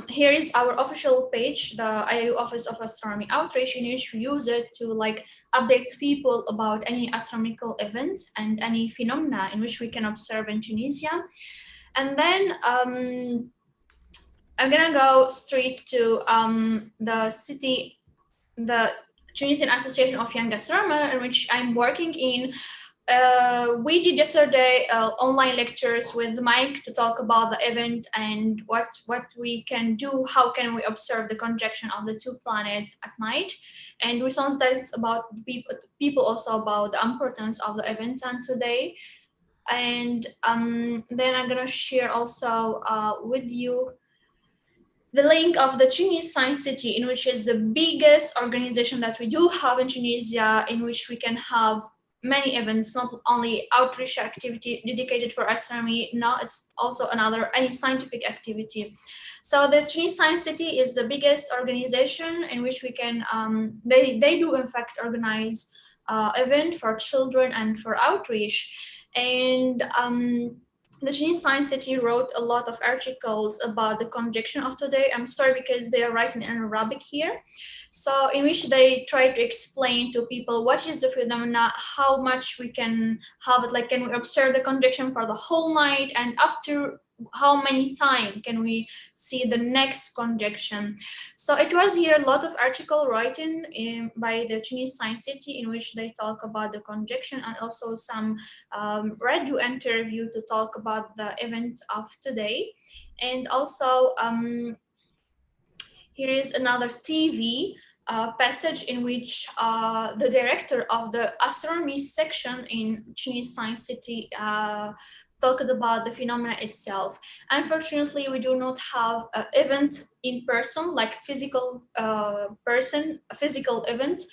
here is our official page, the IAU Office of Astronomy Outreach, in which we use it to like update people about any astronomical event and any phenomena in which we can observe in Tunisia. And then I'm gonna go straight to the Tunisian Association of Young Astronomers, in which I'm working in. We did yesterday online lectures with Mike to talk about the event and what we can do, how can we observe the conjunction of the two planets at night. And we sensitize about people also about the importance of the event on today. And then I'm gonna share also with you the link of the Tunis Science City, in which is the biggest organization that we do have in Tunisia, in which we can have many events, not only outreach activity dedicated for astronomy. Now it's also any scientific activity. So the Tunis Science City is the biggest organization in which we can, they do in fact organize event for children and for outreach. And the Tunis Science City wrote a lot of articles about the conjunction of today. I'm sorry because they are writing in Arabic here. So in which they try to explain to people what is the phenomena, how much we can have it, like can we observe the conjunction for the whole night, and after how many times can we see the next conjunction. So it was here a lot of article written by the Tunis Science City, in which they talk about the conjunction, and also some radio interview to talk about the event of today. And also here is another TV passage in which the director of the astronomy section in Tunis Science City talked about the phenomena itself. Unfortunately, we do not have an event in person, like physical event,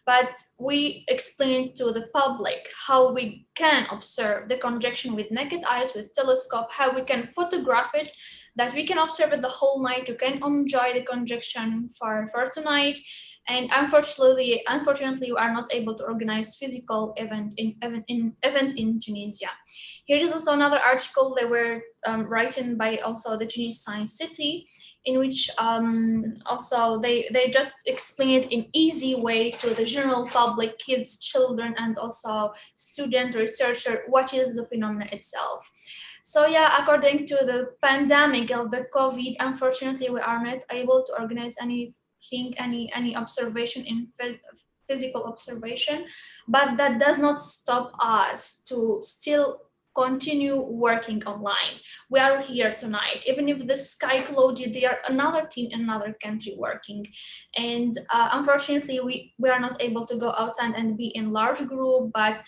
but we explain to the public how we can observe the conjunction with naked eyes, with telescope, how we can photograph it, that we can observe it the whole night, you can enjoy the conjunction for tonight. And unfortunately, we are not able to organize physical event in Tunisia. Here is also another article that were written by also the Tunis Science City, in which also they just explain it in easy way to the general public, kids, children, and also student researcher, what is the phenomenon itself. So yeah, according to the pandemic of the COVID, unfortunately, we are not able to organize anything, any observation in physical observation, but that does not stop us to still continue working online. We are here tonight, even if the sky cloudy, there are another team in another country working. And unfortunately, we are not able to go outside and be in large group, but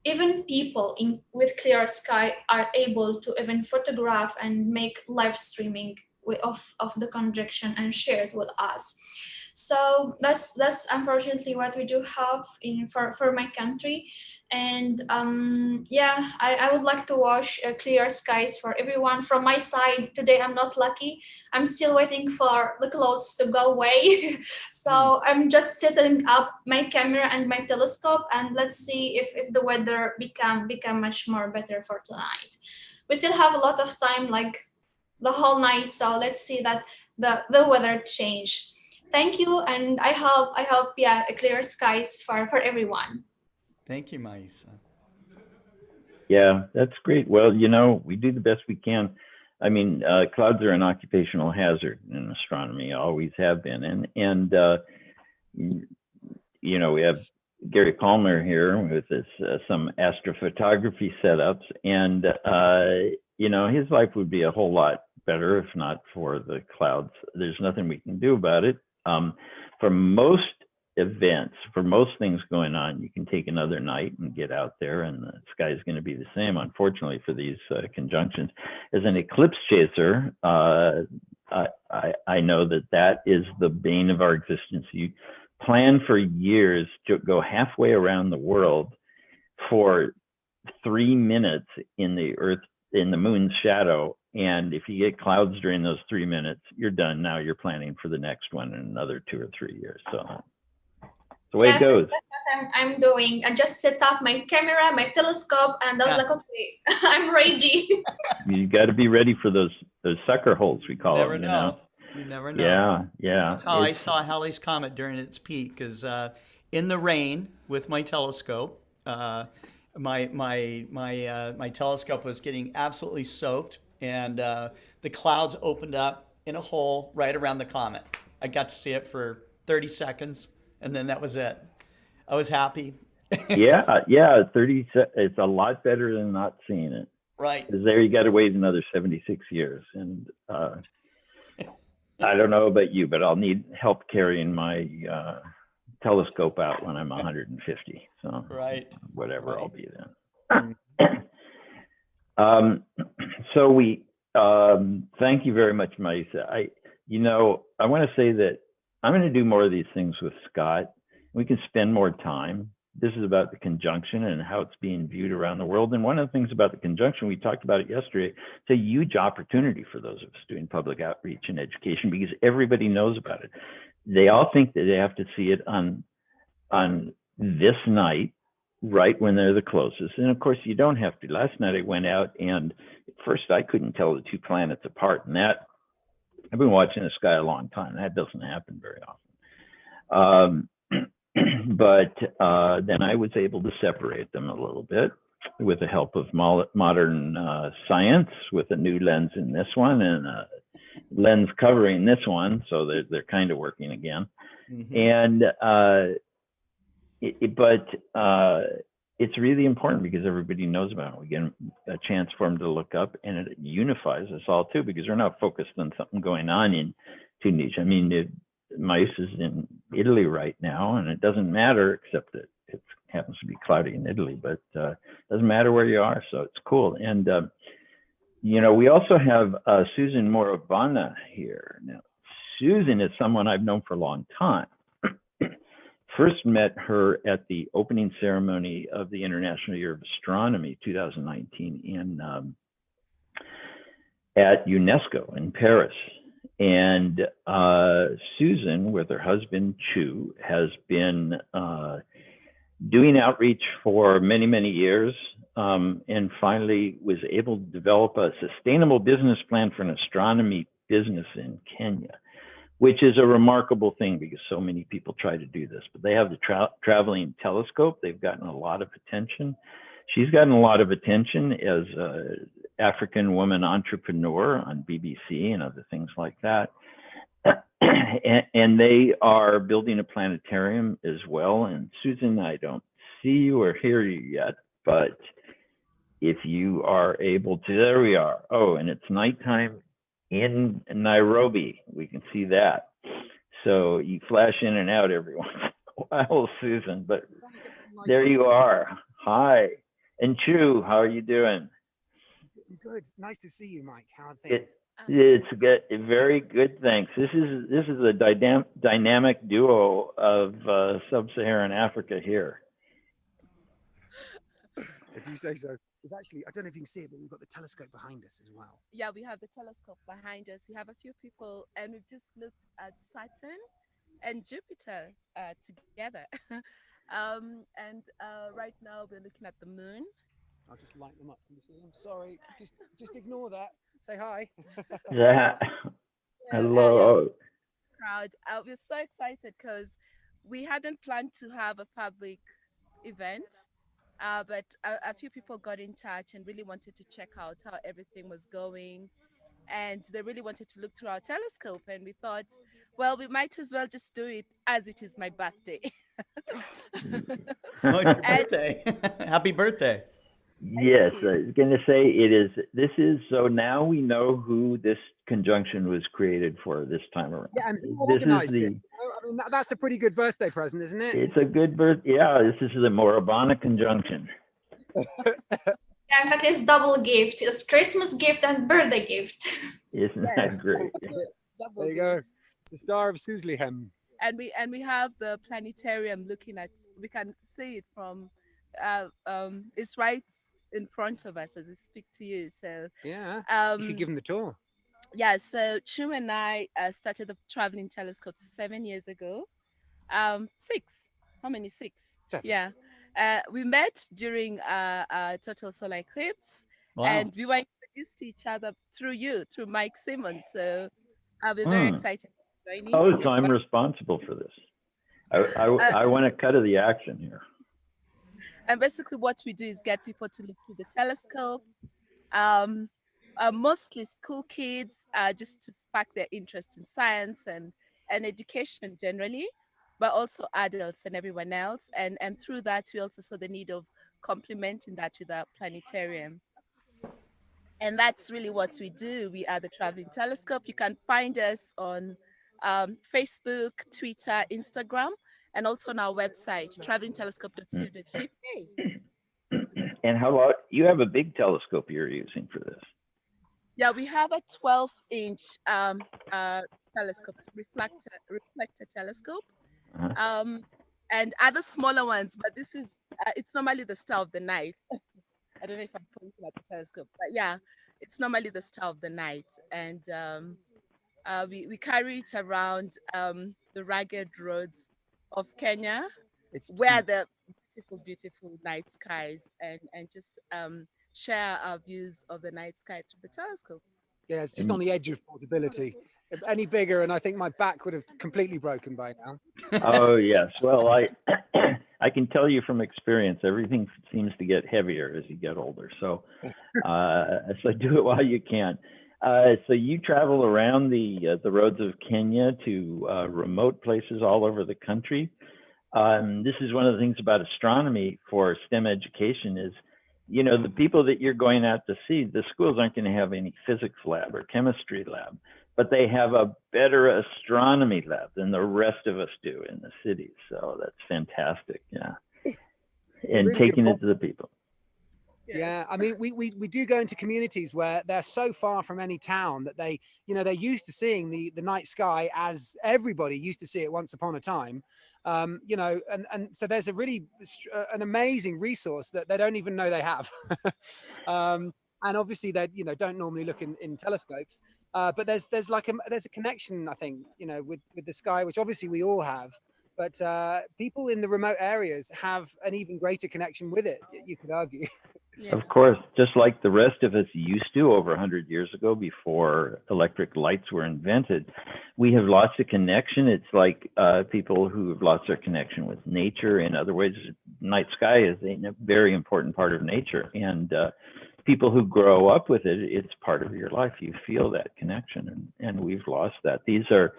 even people with clear sky are able to even photograph and make live streaming of the conjunction and share it with us. So that's unfortunately what we do have for my country. And yeah, I would like to wish clear skies for everyone. From my side today, I'm not lucky. I'm still waiting for the clouds to go away. So I'm just setting up my camera and my telescope, and let's see if the weather become much more better for tonight. We still have a lot of time, like the whole night, so let's see that the weather change. Thank you, and I hope yeah, clear skies for everyone. Thank you, Maisa. Yeah, that's great. Well, we do the best we can. I mean, clouds are an occupational hazard in astronomy, always have been. And we have Gary Palmer here with some astrophotography setups. And, his life would be a whole lot better if not for the clouds. There's nothing we can do about it. For most events, for most things going on, you can take another night and get out there, and the sky is going to be the same, unfortunately, for these conjunctions. As an eclipse chaser, I know that is the bane of our existence. You plan for years to go halfway around the world for 3 minutes in the moon's shadow, and if you get clouds during those 3 minutes, you're done. Now you're planning for the next one in another 2 or 3 years. So the way it goes. That's what I'm doing. I just set up my camera, my telescope, and I was like, okay, I'm ready. You got to be ready for those sucker holes, we call them. You never know. Yeah. That's how I saw Halley's Comet during its peak, because in the rain with my telescope, my telescope was getting absolutely soaked, and the clouds opened up in a hole right around the comet. I got to see it for 30 seconds. And then that was it. I was happy. yeah. 30. It's a lot better than not seeing it. Right. Because there you got to wait another 76 years. And I don't know about you, but I'll need help carrying my telescope out when I'm 150. So whatever I'll be then. So we thank you very much, Maisa. I want to say that I'm going to do more of these things with Scott. We can spend more time. This is about the conjunction and how it's being viewed around the world. And one of the things about the conjunction, we talked about it yesterday, it's a huge opportunity for those of us doing public outreach and education, because everybody knows about it. They all think that they have to see it on this night, right when they're the closest. And of course, you don't have to. Last night I went out, and at first I couldn't tell the two planets apart. And that, I've been watching the sky a long time. That doesn't happen very often. But then I was able to separate them a little bit with the help of modern science, with a new lens in this one and a lens covering this one. So they're kind of working again. Mm-hmm. And it's really important because everybody knows about it. We get a chance for them to look up, and it unifies us all too, because we're not focused on something going on in Tunisia. I mean, Mice is in Italy right now, and it doesn't matter, except that it happens to be cloudy in Italy, but it doesn't matter where you are, so it's cool. And we also have Susan Moribana here. Now, Susan is someone I've known for a long time. First met her at the opening ceremony of the International Year of Astronomy 2019 at UNESCO in Paris. And Susan, with her husband Chu, has been doing outreach for many, many years, and finally was able to develop a sustainable business plan for an astronomy business in Kenya, which is a remarkable thing because so many people try to do this. But they have the traveling telescope. They've gotten a lot of attention. She's gotten a lot of attention as an African woman entrepreneur on BBC and other things like that. And they are building a planetarium as well. And Susan, I don't see you or hear you yet, but if you are able to, there we are. Oh, and it's nighttime in Nairobi. We can see that. So you flash in and out every once in a while, Susan, but there you are. Hi. And Chu, how are you doing? Good. Nice to see you, Mike. How are things? It's good. Very good, thanks. This is a dynamic duo of sub-Saharan Africa here. If you say so. We've actually, I don't know if you can see it, but we've got the telescope behind us as well. Yeah, we have the telescope behind us. We have a few people, and we've just looked at Saturn and Jupiter together. Right now we're looking at the moon. I'll just light them up. Can you see them? Sorry, just ignore that. Say hi. Yeah. Hello. Crowd. We're so excited because we hadn't planned to have a public event. But a few people got in touch and really wanted to check out how everything was going. And they really wanted to look through our telescope. And we thought, well, we might as well just do it as it is my birthday. Oh, it's your birthday. Happy birthday. Yes, I was going to say so now we know who this conjunction was created for this time around. Yeah, and who organized it? I mean, that's a pretty good birthday present, isn't it? It's a good birthday. Yeah, this is the Moribana conjunction. Yeah, in fact, it's double gift. It's Christmas gift and birthday gift. Isn't that great? There you go. The Star of Suslihem. And we have the planetarium looking at. We can see it from. It's right in front of us as we speak to you. So yeah, you could give them the tour. Yeah. So Chu and I started the traveling telescope 7 years ago. 6. How many? 6. 7. Yeah. We met during total solar eclipse, and we were introduced to each other through Mike Simmons. So we're very excited. Oh, so I'm responsible for this. I want to cut to the action here. And basically what we do is get people to look through the telescope, mostly school kids, just to spark their interest in science and education generally, but also adults and everyone else. And through that, we also saw the need of complementing that with our planetarium. And that's really what we do. We are the Traveling Telescope. You can find us on Facebook, Twitter, Instagram, and also on our website, travelingtelescope.co.uk. And how about, you have a big telescope you're using for this? Yeah, we have a 12-inch telescope, reflector telescope, and other smaller ones, but this is, it's normally the star of the night. I don't know if I'm pointing at the telescope, but yeah, it's normally the star of the night. And we carry it around the rugged roads of Kenya, where the beautiful night skies, and just share our views of the night sky through the telescope. Yeah, it's just on the edge of portability. If any bigger, and I think my back would have completely broken by now. Oh yes, well I can tell you from experience, everything seems to get heavier as you get older. So so do it while you can. So you travel around the roads of Kenya to remote places all over the country. This is one of the things about astronomy for STEM education is, you know, the people that you're going out to see, the schools aren't going to have any physics lab or chemistry lab, but they have a better astronomy lab than the rest of us do in the cities. So that's fantastic. Yeah. And really taking it to the people. Yeah, I mean, we do go into communities where they're so far from any town that they, you know, they're used to seeing the night sky as everybody used to see it once upon a time, you know, and so there's a really an amazing resource that they don't even know they have. And obviously they, you know, don't normally look in telescopes, but there's a connection, I think, you know, with the sky, which obviously we all have. But people in the remote areas have an even greater connection with it, you could argue. Yeah. Of course, just like the rest of us used to over 100 years ago before electric lights were invented, we have lost a connection. It's like people who have lost their connection with nature. In other words, night sky is a very important part of nature. And people who grow up with it, it's part of your life. You feel that connection, and we've lost that. These are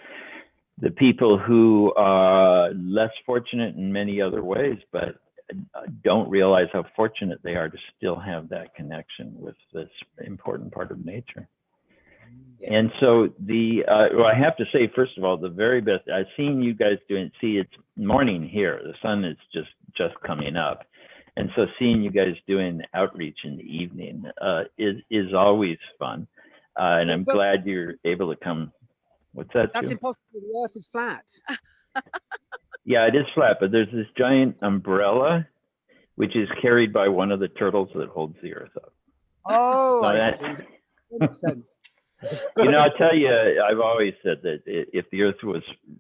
the people who are less fortunate in many other ways, but don't realize how fortunate they are to still have that connection with this important part of nature. Yeah. And so well, I have to say, first of all, the very best, I've seen you guys doing, see, it's morning here. The sun is just coming up. And so seeing you guys doing outreach in the evening is always fun. And I'm glad you're able to come. What's that? That's Jim? impossible. The Earth is flat. Yeah, it is flat, but there's this giant umbrella, which is carried by one of the turtles that holds the Earth up. Oh, So I see. That makes sense. You know, I tell you, I've always said that if the Earth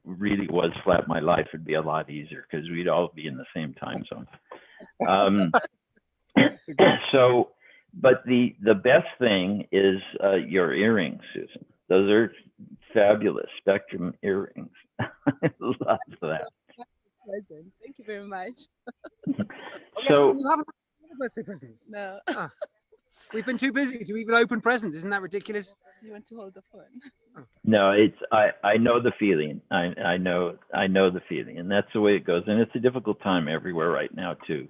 really was flat, my life would be a lot easier because we'd all be in the same time zone. So, but the best thing is your earrings, Susan. Those are fabulous spectrum earrings. I love that. Present. Thank you very much. So you haven't had birthday presents. No. Ah, we've been too busy to even open presents. Isn't that ridiculous? Do you want to hold the phone? no, I know the feeling. I know the feeling, and that's the way it goes. And it's a difficult time everywhere right now too.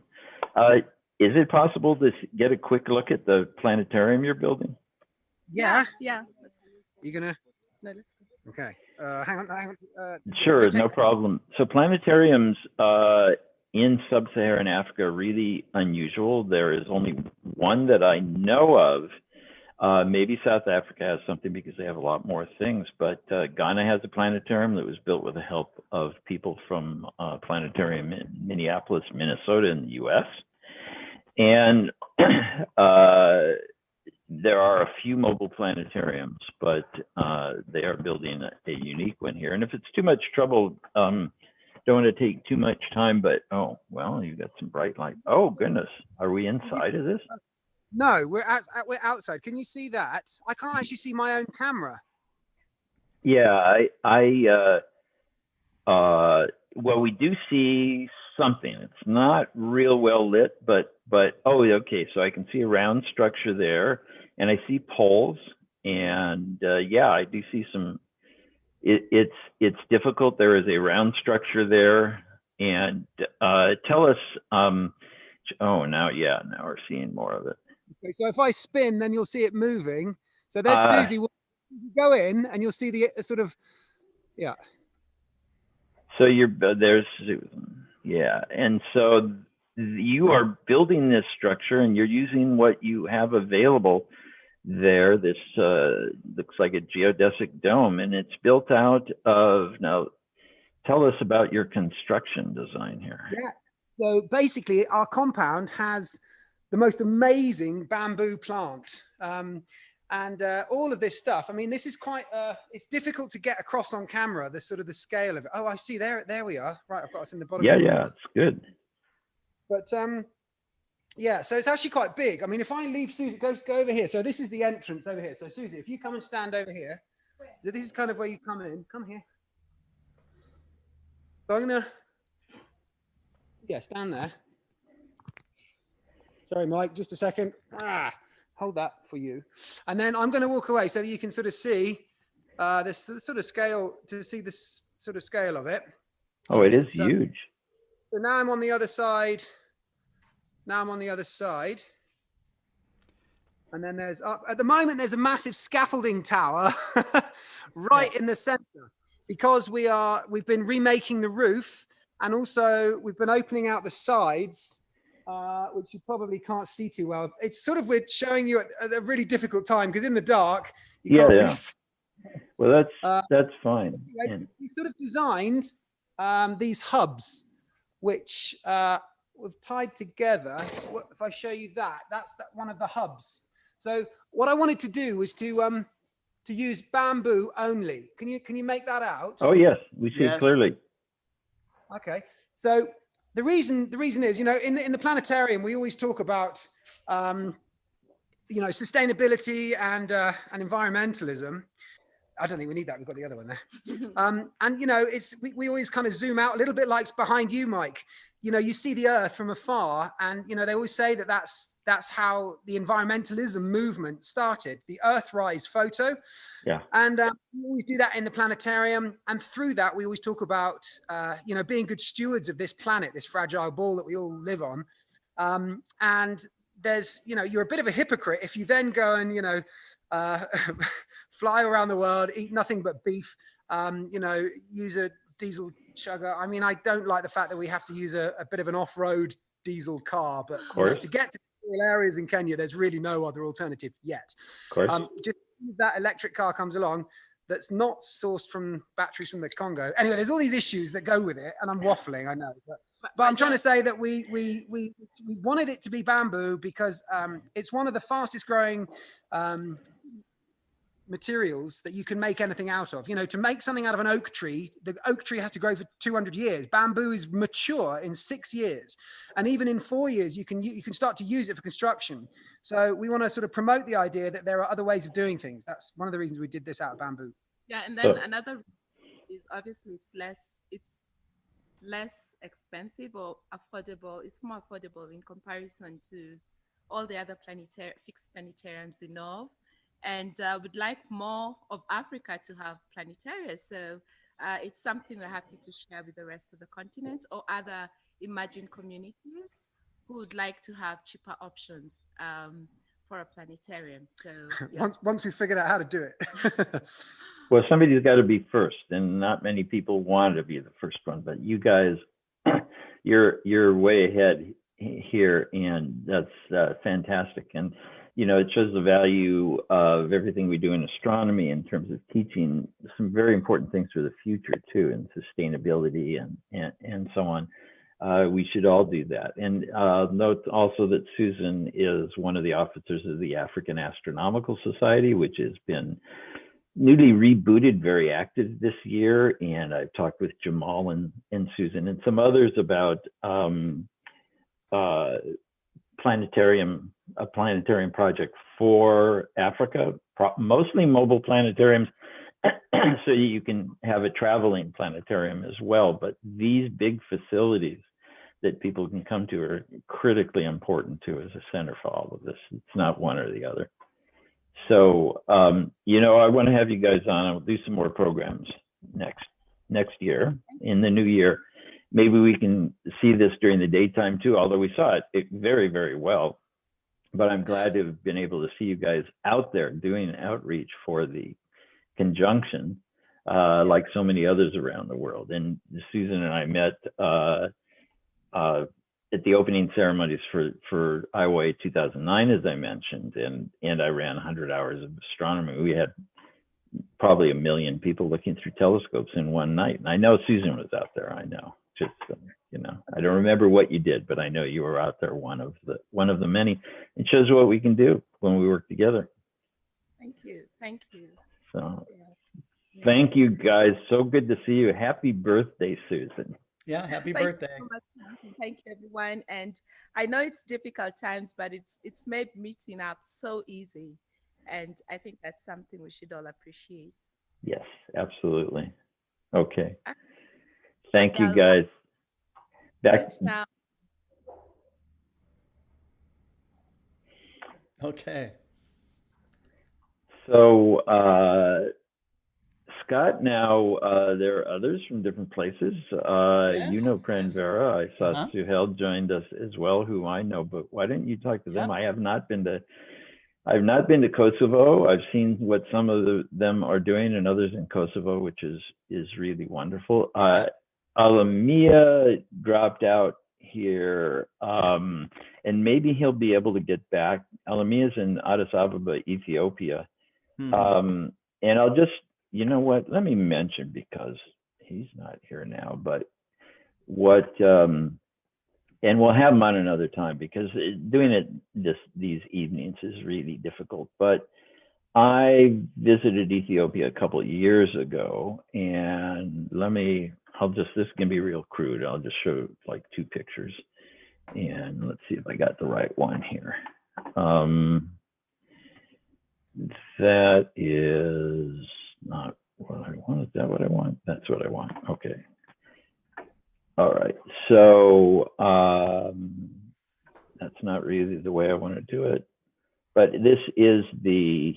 Is it possible to get a quick look at the planetarium you're building? Yeah. Yeah. You gonna? No, let's go. Okay. Hang on. Sure, no problem. So planetariums in sub-Saharan Africa are really unusual. There is only one that I know of. Maybe South Africa has something because they have a lot more things, but Ghana has a planetarium that was built with the help of people from a planetarium in Minneapolis, Minnesota in the US. And there are a few mobile planetariums, but they are building a unique one here. And if it's too much trouble, don't want to take too much time, but oh, well, you got some bright light. Oh, goodness. Are we inside of this? No, we're outside. Can you see that? I can't actually see my own camera. Yeah, well, we do see something. It's not real well lit, but oh, okay. So I can see a round structure there, and I see poles, and yeah, I do see some. It's difficult. There is a round structure there, and tell us. Oh, now we're seeing more of it. Okay, so if I spin, then you'll see it moving. So there's Susie. Go in, and you'll see the sort of, yeah. So there's Susan, yeah, and so you are building this structure, and you're using what you have available there. This looks like a geodesic dome, and it's built out of. Now, tell us about your construction design here. Yeah. So basically, our compound has the most amazing bamboo plant. And all of this stuff. I mean, this is quite, it's difficult to get across on camera, the sort of the scale of it. Oh, I see, there we are. Right, I've got us in the bottom. Yeah, it's good. But yeah, so it's actually quite big. I mean, if I leave Susie, go over here. So this is the entrance over here. So Susie, if you come and stand over here. So this is kind of where you come in. Come here. So I'm gonna, yeah, stand there. Sorry, Mike, just a second. Hold that for you. And then I'm going to walk away so that you can sort of see this sort of scale, to see this sort of scale of it. Oh, it is huge. So now I'm on the other side. And then there's at the moment, there's a massive scaffolding tower right in the center, because we've been remaking the roof, and also we've been opening out the sides. Which you probably can't see too well. It's sort of, we're showing you at a really difficult time, because in the dark, you can't really see. Well, that's fine. Anyway, we sort of designed these hubs, which we've tied together. If I show you that's one of the hubs. So what I wanted to do was to use bamboo only. Can you make that out? Oh yes, we see it clearly. Okay, so the reason is, in the planetarium, we always talk about, sustainability and environmentalism. I don't think we need that. We've got the other one there. And we always kind of zoom out a little bit, like behind you, Mike. You see the Earth from afar, and they always say that that's how the environmentalism movement started. The Earthrise photo. Yeah. And we always do that in the planetarium, and through that we always talk about being good stewards of this planet, this fragile ball that we all live on. And there's you're a bit of a hypocrite if you then go and fly around the world, eat nothing but beef, use a diesel chugger. I mean, I don't like the fact that we have to use a bit of an off-road diesel car, but to get to rural areas in Kenya, there's really no other alternative yet. Of course. Just that electric car comes along that's not sourced from batteries from the Congo. Anyway, there's all these issues that go with it, and I'm waffling, I know, but I'm trying to say that we wanted it to be bamboo because it's one of the fastest growing materials that you can make anything out of. To make something out of an oak tree, the oak tree has to grow for 200 years. Bamboo is mature in 6 years, and even in 4 years you can start to use it for construction. So we want to sort of promote the idea that there are other ways of doing things. That's one of the reasons we did this out of bamboo. Yeah, and then another is obviously it's less expensive or affordable. It's more affordable in comparison to all the other fixed planetariums in North. And we'd like more of Africa to have planetaria. So it's something we're happy to share with the rest of the continent or other emerging communities who would like to have cheaper options for a planetarium. So yeah. once we figured out how to do it. Well, somebody's got to be first, and not many people want to be the first one, but you guys, you're way ahead here, and that's fantastic. And it shows the value of everything we do in astronomy in terms of teaching some very important things for the future too, and sustainability and so on. We should all do that. And note also that Susan is one of the officers of the African Astronomical Society, which has been newly rebooted, very active this year. And I've talked with Jamal and Susan and some others about a planetarium project for Africa, mostly mobile planetariums, so you can have a traveling planetarium as well. But these big facilities that people can come to are critically important too as a center for all of this. It's not one or the other. So, I want to have you guys on. I'll do some more programs next year in the new year. Maybe we can see this during the daytime too, although we saw it very, very well. But I'm glad to have been able to see you guys out there doing outreach for the conjunction, like so many others around the world. And Susan and I met at the opening ceremonies for IWA 2009, as I mentioned, and I ran 100 hours of astronomy. We had probably 1 million people looking through telescopes in one night. And I know Susan was out there. I know. Just I don't remember what you did, but I know you were out there, one of the many. It shows what we can do when we work together. Thank you. So thank you guys. So good to see you. Happy birthday, Susan. Yeah, happy birthday. Thank you so much. Thank you, everyone. And I know it's difficult times, but it's made meeting up so easy. And I think that's something we should all appreciate. Yes, absolutely. Okay. Thank you, guys. Back now. Okay. So, Scott, now there are others from different places. Yes. Pranvera. I saw Suhail joined us as well, who I know, but why don't you talk to them? I have not been to Kosovo. I've seen what some of them are doing and others in Kosovo, which is really wonderful. Alamia dropped out here, and maybe he'll be able to get back. Alamia's in Addis Ababa, Ethiopia. And I'll just, let me mention, because he's not here now, but and we'll have him on another time, because doing it these evenings is really difficult. But I visited Ethiopia a couple of years ago, and let me this is gonna be real crude. I'll just show like 2 pictures, and let's see if I got the right one here. That is not what I want. Is that what I want? That's what I want. Okay. All right. So that's not really the way I want to do it, but this is the,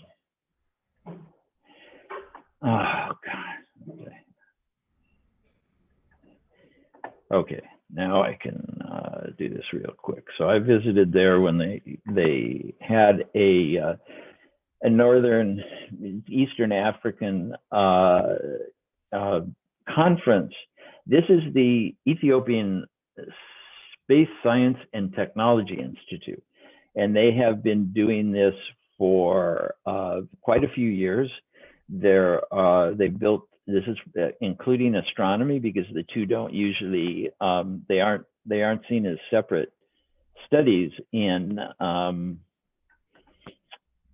oh God. Okay. Okay. Now I can do this real quick. So I visited there when they had a northern Eastern African conference. This is the Ethiopian Space Science and Technology Institute, and they have been doing this for quite a few years. They built, this is including astronomy, because the two don't usually they aren't seen as separate studies in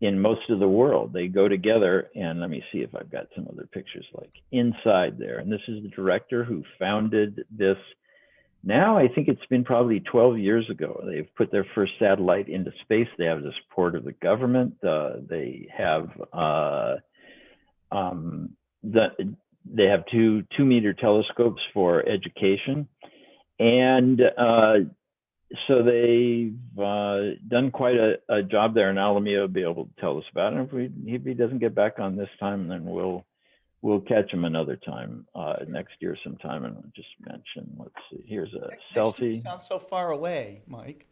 most of the world. They go together, and let me see if I've got some other pictures like inside there. And this is the director who founded this. Now I think it's been probably 12 years ago. They've put their first satellite into space. They have the support of the government. They have they have two 2-meter telescopes for education, and so they've done quite a job there, and Alamia will be able to tell us about it. If he doesn't get back on this time, then we'll catch him another time next year sometime. And I'll just mention, let's see, here's a Next year selfie. sounds so far away, Mike.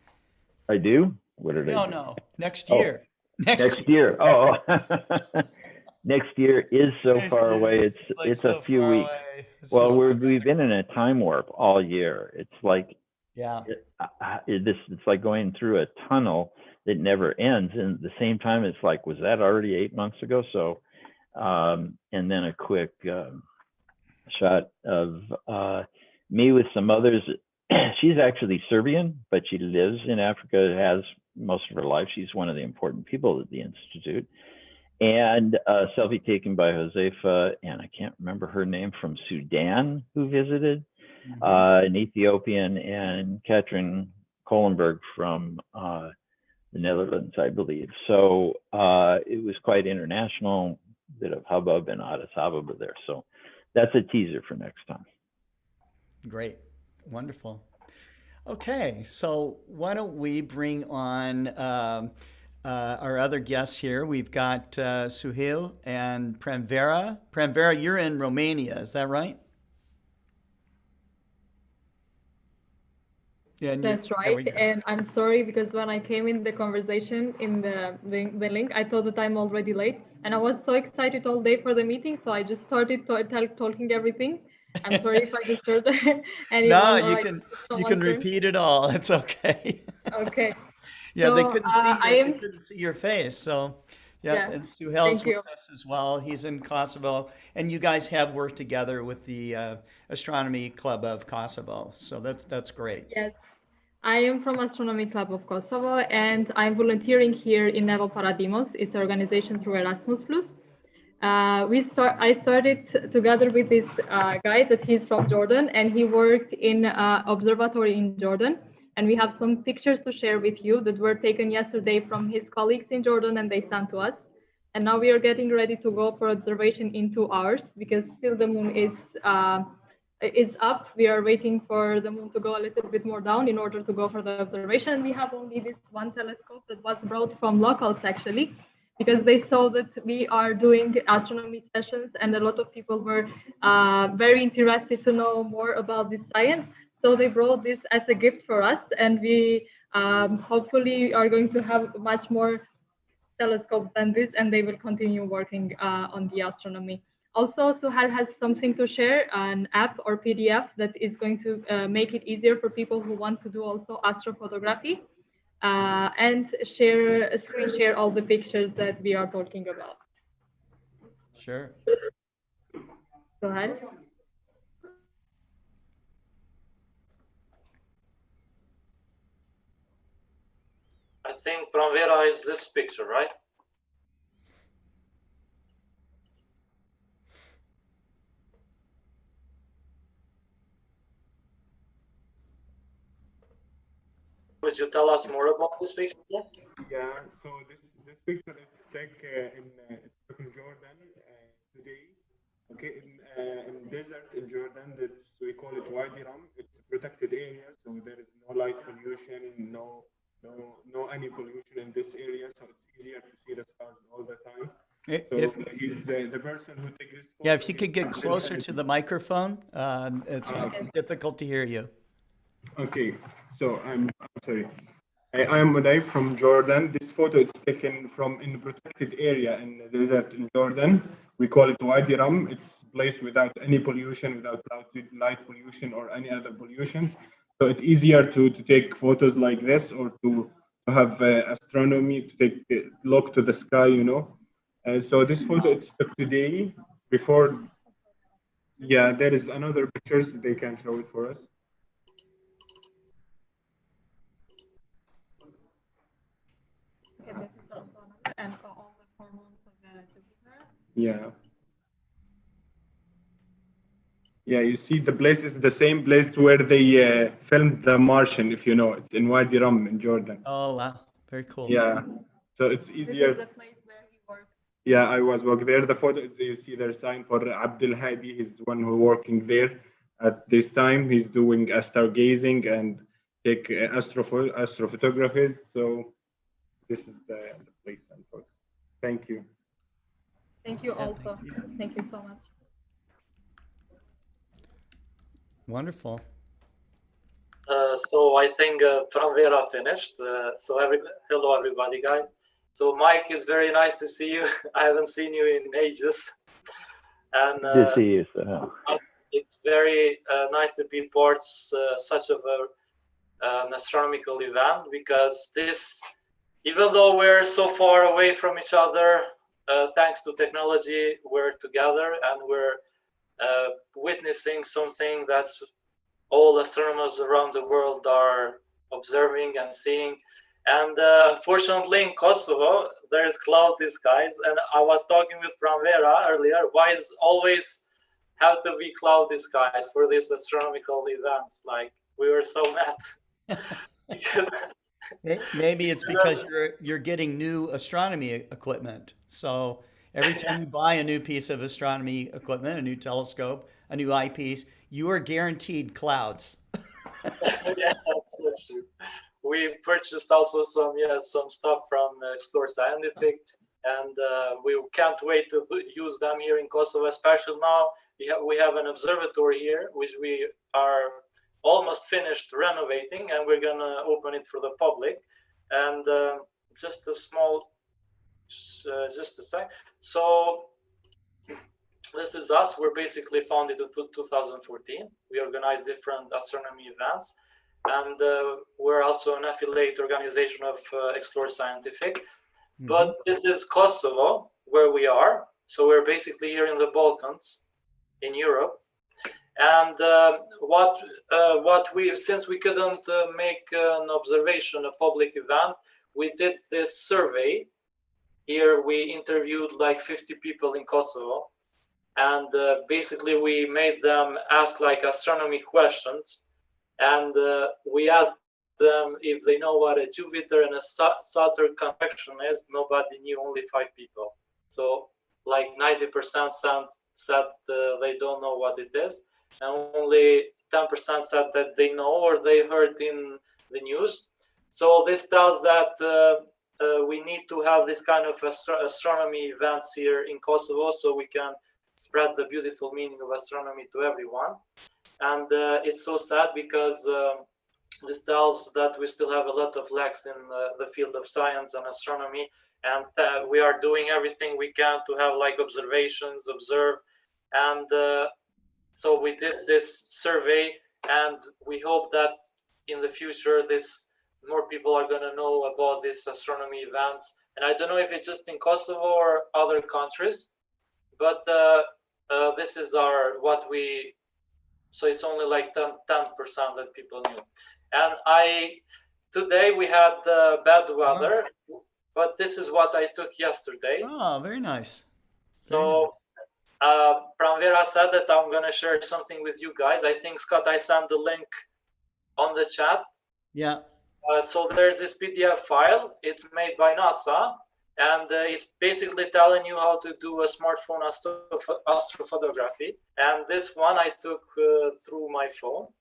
I do? What did I do? No, next year. Oh, next year. Oh, next year is so Next far year away. is like It's so a few far weeks. away. It's Well, just- we've been in a time warp all year. It's like, yeah. It's like going through a tunnel that never ends. And at the same time, it's like, was that already 8 months ago? So, and then a quick shot of me with some others. She's actually Serbian, but she lives in Africa, has most of her life. She's one of the important people at the Institute. And a selfie taken by Josefa, and I can't remember her name, from Sudan, who visited. An Ethiopian, and Katrin Kohlenberg from the Netherlands, I believe. So it was quite international, bit of hubbub in Addis Ababa there. So that's a teaser for next time. Great. Wonderful. Okay, so why don't we bring on our other guests here. We've got Suhail and Pranvera. Pranvera, you're in Romania, is that right? Yeah, That's right. And I'm sorry, because when I came in the conversation in the link, I thought that I'm already late. And I was so excited all day for the meeting. So I just started talking everything. I'm sorry if I disturbed anyone. No, or you can repeat it all. It's okay. Okay. Yeah, So, they couldn't see I they couldn't see your face. So yeah, and Suhail's thank you. with us as well. He's in Kosovo, and you guys have worked together with the Astronomy Club of Kosovo. So that's great. Yes. I am from Astronomy Club of Kosovo, and I'm volunteering here in Nevo Paradimos. It's an organization through Erasmus+. I started together with this guy that he's from Jordan, and he worked in observatory in Jordan. And we have some pictures to share with you that were taken yesterday from his colleagues in Jordan, and they sent to us. And now we are getting ready to go for observation in 2 hours, because still the moon is up. We are waiting for the moon to go a little bit more down in order to go for the observation. And we have only this one telescope that was brought from locals, actually, because they saw that we are doing astronomy sessions, and a lot of people were very interested to know more about this science. So they brought this as a gift for us, and we hopefully are going to have much more telescopes than this, and they will continue working on the astronomy. Also, Suhail has something to share, an app or PDF that is going to make it easier for people who want to do also astrophotography and screen share all the pictures that we are talking about. Sure. Suhail? I think Pranvera is this picture, right? Would you tell us more about this picture? Yeah, so this picture is taken in Jordan today. Okay, in desert in Jordan, we call it Wadi Rum. It's a protected area, so there is no light pollution, no any pollution in this area, so it's easier to see the stars all the time. So he's the person who takes this photo. Yeah, if you could get closer to the microphone, it's difficult to hear you. Okay, so I'm sorry. I am Uday from Jordan. This photo is taken from in a protected area in the desert in Jordan. We call it Wadi Rum. It's a place without any pollution, without light pollution or any other pollution. So it's easier to take photos like this, or to have astronomy, to take look to the sky, you know. So this photo it's took today before. Yeah, there is another pictures they can show it for us. And for all the hormones of Jupiter. Yeah. Yeah, you see the place is the same place where they filmed The Martian, if you know. It's in Wadi Rum in Jordan. Oh, wow. Very cool. Yeah. So it's easier. This is the place where he worked. Yeah, I was working there. The photo, you see their sign for Abdul Hadi. He's one who working there at this time. He's doing stargazing and take astrophotography. So this is the place. Thank you. Thank you also. Thank you so much. Wonderful. So I think Pranvera finished. Hello everybody, guys. So Mike, it's very nice to see you. I haven't seen you in ages. And Good to see you. it's very nice to be part such of an astronomical event, because this, even though we're so far away from each other, thanks to technology, we're together and we're witnessing something that's all astronomers around the world are observing and seeing. And unfortunately in Kosovo, there's cloudy skies. And I was talking with Pranvera earlier, why is always have to be cloudy skies for these astronomical events? Like, we were so mad. Maybe it's because you're getting new astronomy equipment. So every time you buy a new piece of astronomy equipment, a new telescope, a new eyepiece, you are guaranteed clouds. Yeah, that's true. We purchased also some stuff from Explore Scientific, and we can't wait to use them here in Kosovo, especially now. We have an observatory here, which we are almost finished renovating, and we're gonna open it for the public. And just a sec. So this is us. We're basically founded in 2014. We organize different astronomy events, and we're also an affiliate organization of Explore Scientific. But this is Kosovo, where we are. So we're basically here in the Balkans, in Europe. And since we couldn't make an observation, a public event, we did this survey. Here we interviewed like 50 people in Kosovo, and basically we made them ask like astronomy questions, and we asked them if they know what a Jupiter and a Saturn conjunction is. Nobody knew, only 5 people. So like 90% said they don't know what it is, and only 10% said that they know or they heard in the news. So this tells that we need to have this kind of astronomy events here in Kosovo, so we can spread the beautiful meaning of astronomy to everyone. And it's so sad because this tells that we still have a lot of lacks in the field of science and astronomy, and we are doing everything we can to have like observations, observe. And so we did this survey, and we hope that in the future more people are going to know about these astronomy events. And I don't know if it's just in Kosovo or other countries, but this is so it's only like 10% that people knew. And today we had bad weather, but this is what I took yesterday. Oh, very nice. So Pranvera said that I'm going to share something with you guys. I think, Scott, I sent the link on the chat. Yeah. So there's this PDF file. It's made by NASA, and it's basically telling you how to do a smartphone astrophotography. And this one I took through my phone,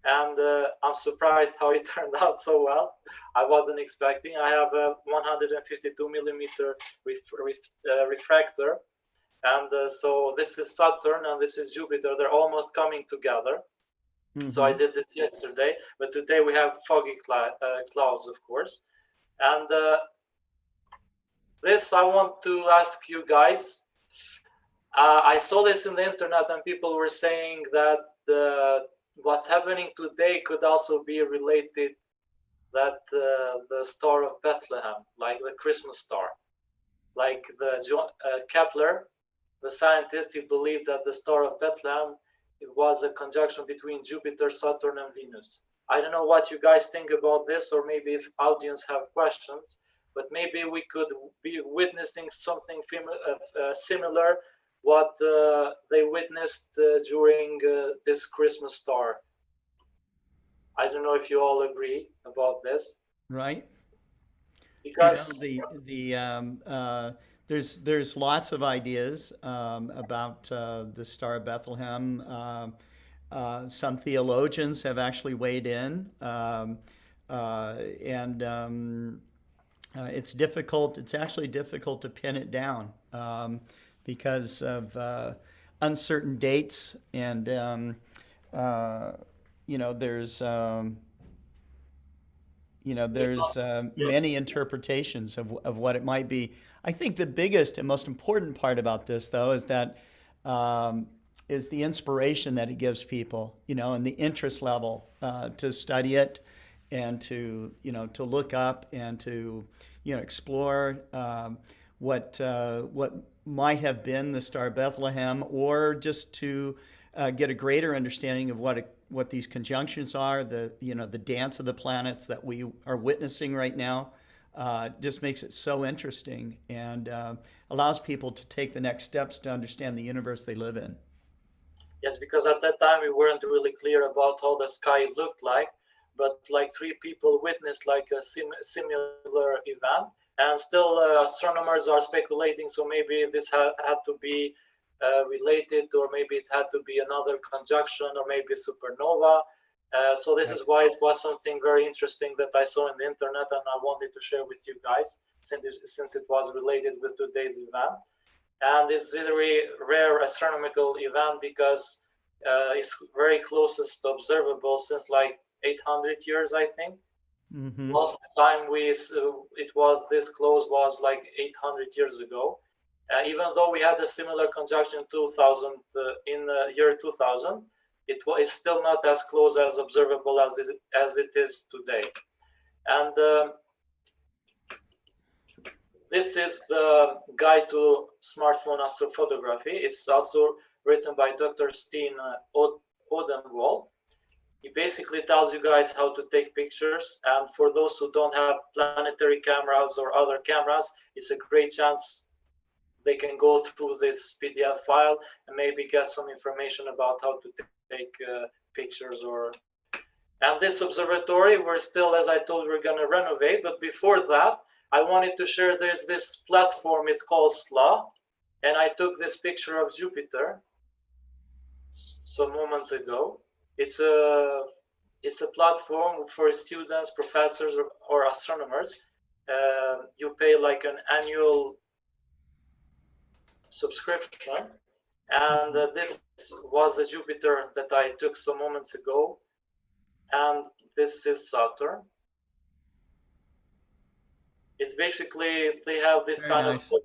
and I'm surprised how it turned out so well. I wasn't expecting. I have a 152 millimeter refractor, and so this is Saturn and this is Jupiter. They're almost coming together. So I did it yesterday, but today we have foggy clouds, of course. And this I want to ask you guys. I saw this in the internet, and people were saying that what's happening today could also be related that the Star of Bethlehem, like the Christmas star, like the Kepler, the scientist, he believed that the Star of Bethlehem, it was a conjunction between Jupiter, Saturn, and Venus. I don't know what you guys think about this, or maybe if audience have questions, but maybe we could be witnessing something similar what they witnessed during this Christmas star. I don't know if you all agree about this. Right. Because there's lots of ideas about the Star of Bethlehem. Some theologians have actually weighed in, it's difficult. It's actually difficult to pin it down because of uncertain dates, and there's many interpretations of what it might be. I think the biggest and most important part about this, though, is that is the inspiration that it gives people, and the interest level to study it, and to look up and to explore what might have been the Star of Bethlehem, or just to get a greater understanding of what these conjunctions are, the dance of the planets that we are witnessing right now. Just makes it so interesting, and allows people to take the next steps to understand the universe they live in. Yes, because at that time we weren't really clear about how the sky looked like, but like 3 people witnessed like a similar event, and still astronomers are speculating, so maybe this had to be related, or maybe it had to be another conjunction, or maybe supernova. So this is why it was something very interesting that I saw on the internet, and I wanted to share with you guys, since it was related with today's event. And it's a very rare astronomical event because it's very closest observable since like 800 years, I think. Mm-hmm. Last time it was this close was like 800 years ago. Even though we had a similar conjunction in the year 2000, it is still not as close as observable as it is today. And this is the guide to smartphone astrophotography. It's also written by Dr. Steen Odenwald. He basically tells you guys how to take pictures. And for those who don't have planetary cameras or other cameras, it's a great chance they can go through this PDF file and maybe get some information about how to take pictures. And this observatory, we're still, as I told you, we're going to renovate. But before that, I wanted to share this platform. It's called SLA, and I took this picture of Jupiter some moments ago. It's a platform for students, professors, or astronomers. You pay like an annual subscription, and this was a Jupiter that I took some moments ago, and this is Saturn. It's basically they have this Very kind nice. of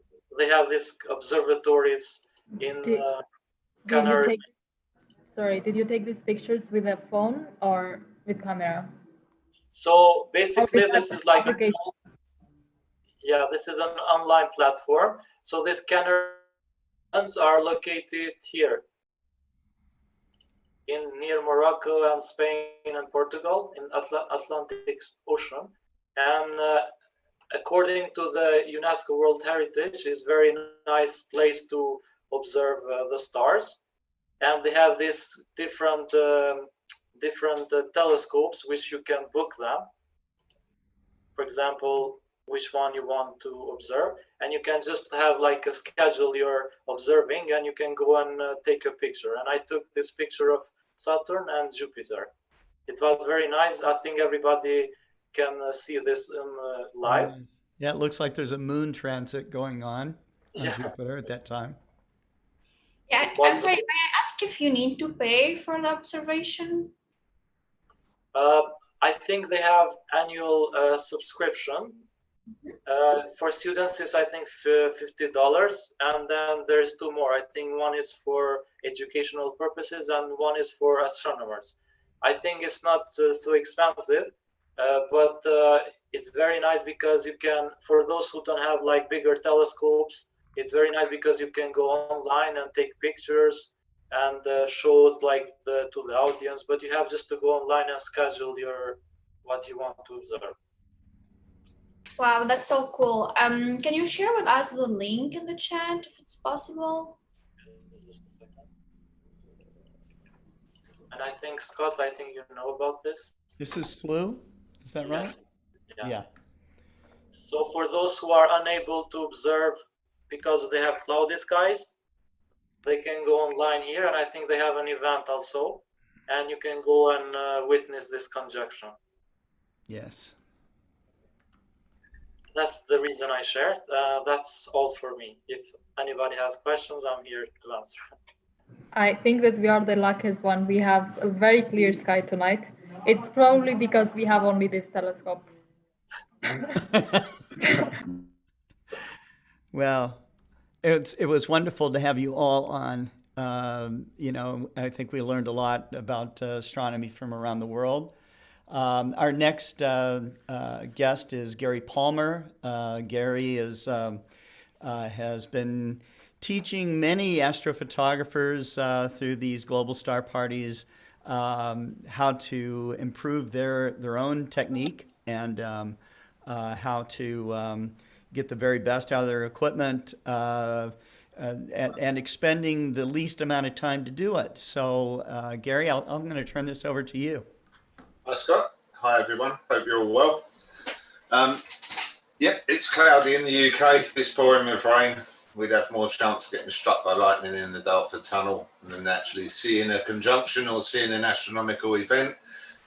these observatories in Canary. Did you take these pictures with a phone or with camera? So basically, with this an is like application? this is an online platform. So these Canary are located here near Morocco and Spain and Portugal in Atlantic Ocean, and according to the UNESCO World Heritage, is very nice place to observe the stars. And they have these different telescopes which you can book them. for example, which one you want to observe, and you can just have like a schedule you're observing, and you can go and take a picture. And I took this picture of Saturn and Jupiter. It was very nice. I think everybody can see this live. Nice. Yeah, it looks like there's a moon transit going on Yeah. Jupiter at that time. Yeah, I'm sorry, may I ask if you need to pay for the observation? I think they have annual subscription. For students, it's I think $50, and then there's two more. I think one is for educational purposes and one is for astronomers. I think it's not so expensive, but it's very nice because you can, for those who don't have like bigger telescopes, it's very nice because you can go online and take pictures and show it like to the audience, but you have just to go online and schedule what you want to observe. Wow, that's so cool. Can you share with us the link in the chat if it's possible? Just a second. And I think, Scott, I think you know about this. This is SLU, is that right? Yes. Yeah. So for those who are unable to observe because they have cloudy skies, they can go online here, and I think they have an event also, and you can go and witness this conjunction. Yes. That's the reason I shared. That's all for me. If anybody has questions, I'm here to answer. I think that we are the luckiest one. We have a very clear sky tonight. It's probably because we have only this telescope. Well, it was wonderful to have you all on. You know, I think we learned a lot about astronomy from around the world. Our next guest is Gary Palmer. Gary has been teaching many astrophotographers through these global star parties how to improve their own technique and how to get the very best out of their equipment and expending the least amount of time to do it. So, Gary, I'm going to turn this over to you. Hi, Scott. Hi, everyone. Hope you're all well. Yep, it's cloudy in the UK. It's pouring with rain. We'd have more chance of getting struck by lightning in the Dartford Tunnel than actually seeing a conjunction or seeing an astronomical event.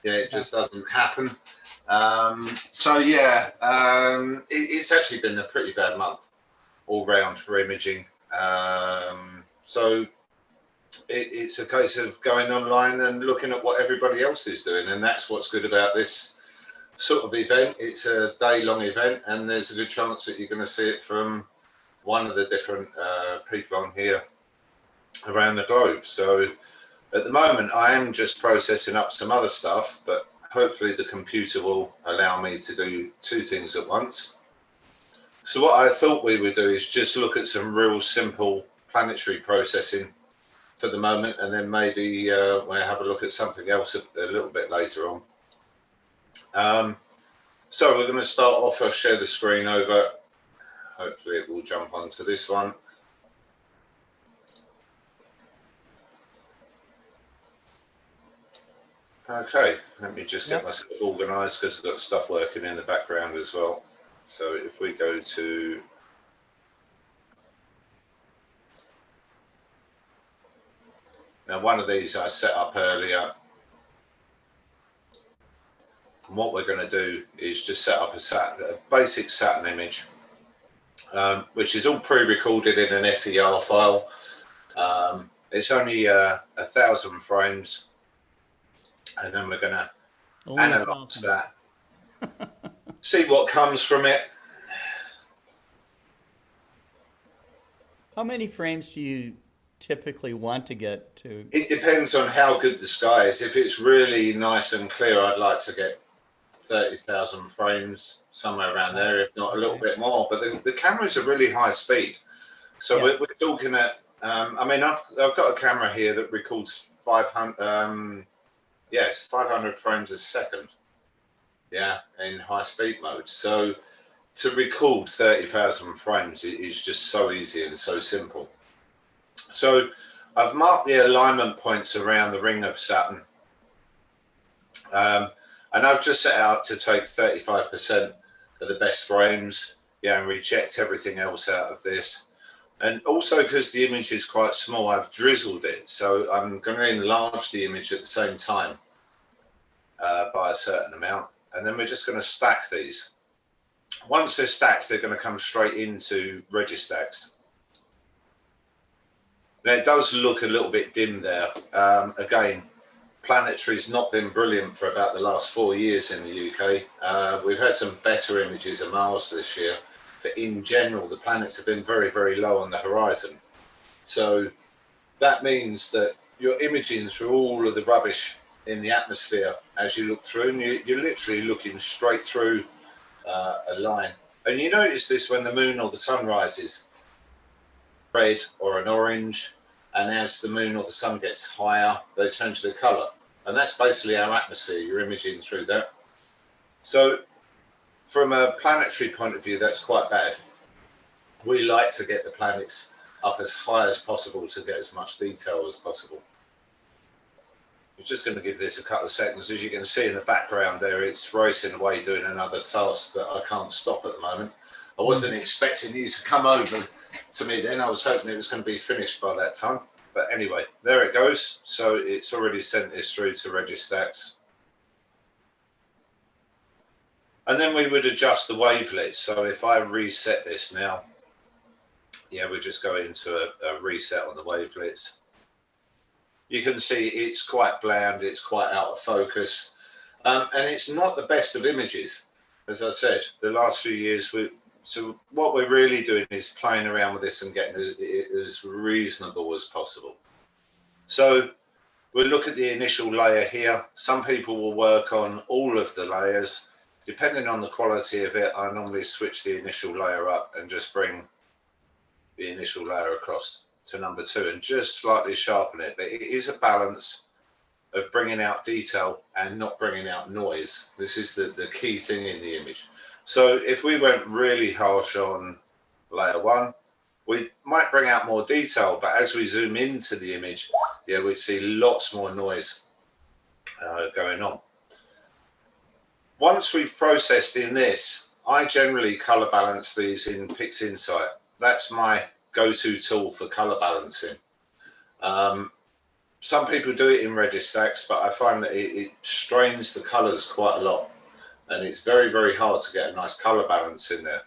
Yeah, it just doesn't happen. It's actually been a pretty bad month all round for imaging. It's a case of going online and looking at what everybody else is doing, and that's what's good about this sort of event. It's a day-long event, and there's a good chance that you're going to see it from one of the different people on here around the globe. So at the moment, I am just processing up some other stuff, but hopefully the computer will allow me to do two things at once. So what I thought we would do is just look at some real simple planetary processing for the moment, and then maybe we'll have a look at something else a little bit later on. So we're going to start off. I'll share the screen over. Hopefully it will jump onto this one. Okay, let me just get myself organized because I've got stuff working in the background as well. So if we go to now, one of these I set up earlier. And what we're going to do is just set up a basic Saturn image, which is all pre-recorded in an SER file. It's only 1,000 frames, and then we're going to analyze that, see what comes from it. How many frames do you typically want to get to? It depends on how good the sky is. If it's really nice and clear, I'd like to get 30,000 frames, somewhere around there, if not a little bit more. But the cameras are really high speed. So we're talking at, I mean, I've got a camera here that records 500 frames a second. Yeah, in high speed mode. So to record 30,000 frames is just so easy and so simple. So I've marked the alignment points around the ring of Saturn. And I've just set out to take 35% are the best frames, and reject everything else out of this. And also because the image is quite small, I've drizzled it. So I'm going to enlarge the image at the same time by a certain amount. And then we're just going to stack these. Once they're stacked, they're going to come straight into Registacks. Now it does look a little bit dim there. Again, planetary's not been brilliant for about the last 4 years in the UK. We've had some better images of Mars this year, but in general, the planets have been very, very low on the horizon. So that means that you're imaging through all of the rubbish in the atmosphere as you look through, and you're literally looking straight through a line. And you notice this when the moon or the sun rises, red or an orange, and as the moon or the sun gets higher, they change their color. And that's basically our atmosphere. You're imaging through that. So from a planetary point of view, that's quite bad. We like to get the planets up as high as possible to get as much detail as possible. I'm just going to give this a couple of seconds. As you can see in the background there, it's racing away doing another task that I can't stop at the moment. I wasn't expecting you to come over to me then. I was hoping it was going to be finished by that time. But anyway, there it goes. So it's already sent this through to Registacks. And then we would adjust the wavelets. So if I reset this now, we just go into a reset on the wavelets. You can see it's quite bland, it's quite out of focus. And it's not the best of images. As I said, the last few years, so what we're really doing is playing around with this and getting it as reasonable as possible. So we'll look at the initial layer here. Some people will work on all of the layers. Depending on the quality of it, I normally switch the initial layer up and just bring the initial layer across to number 2 and just slightly sharpen it. But it is a balance of bringing out detail and not bringing out noise. This is the key thing in the image. So if we went really harsh on layer 1, we might bring out more detail, but as we zoom into the image, we'd see lots more noise going on. Once we've processed in this, I generally color balance these in PixInsight. That's my go-to tool for color balancing. Some people do it in Registacks, but I find that it strains the colors quite a lot, and it's very, very hard to get a nice color balance in there.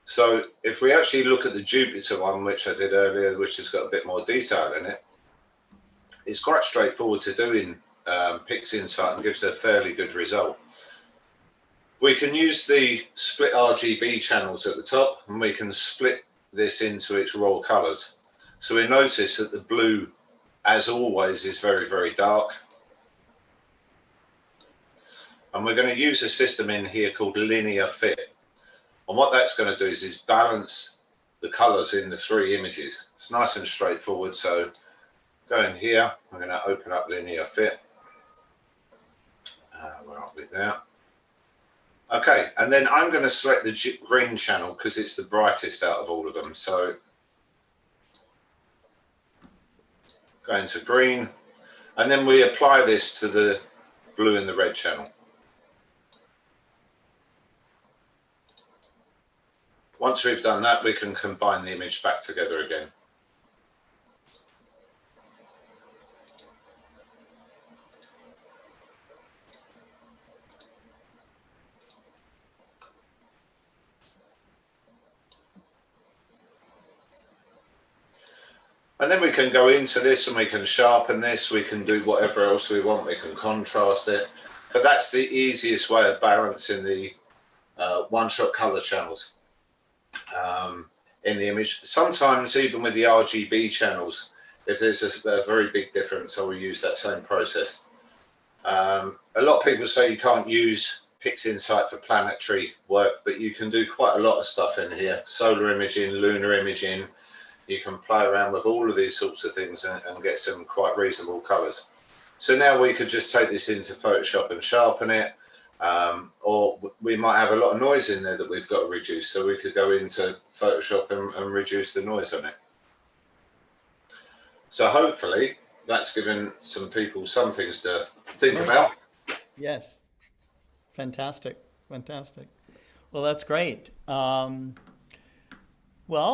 So if we actually look at the Jupiter one, which I did earlier, which has got a bit more detail in it, it's quite straightforward to do in PixInsight and gives a fairly good result. We can use the split RGB channels at the top, and we can split this into its raw colors. So we notice that the blue, as always, is very, very dark. And we're going to use a system in here called linear fit. And what that's going to do is balance the colors in the 3 images. It's nice and straightforward. So go in here, I'm going to open up linear fit. Where are we now? Okay, and then I'm going to select the green channel because it's the brightest out of all of them. So go into green, and then we apply this to the blue and the red channel. Once we've done that, we can combine the image back together again. And then we can go into this and we can sharpen this, we can do whatever else we want, we can contrast it. But that's the easiest way of balancing the one-shot color channels in the image. Sometimes even with the RGB channels, if there's a very big difference, I will use that same process. A lot of people say you can't use PixInsight for planetary work, but you can do quite a lot of stuff in here. Solar imaging, lunar imaging. You can play around with all of these sorts of things and get some quite reasonable colors. So now we could just take this into Photoshop and sharpen it, or we might have a lot of noise in there that we've got to reduce. So we could go into Photoshop and reduce the noise on it. So hopefully that's given some people some things to think about. Yes. Fantastic. Fantastic. Well, that's great. Well,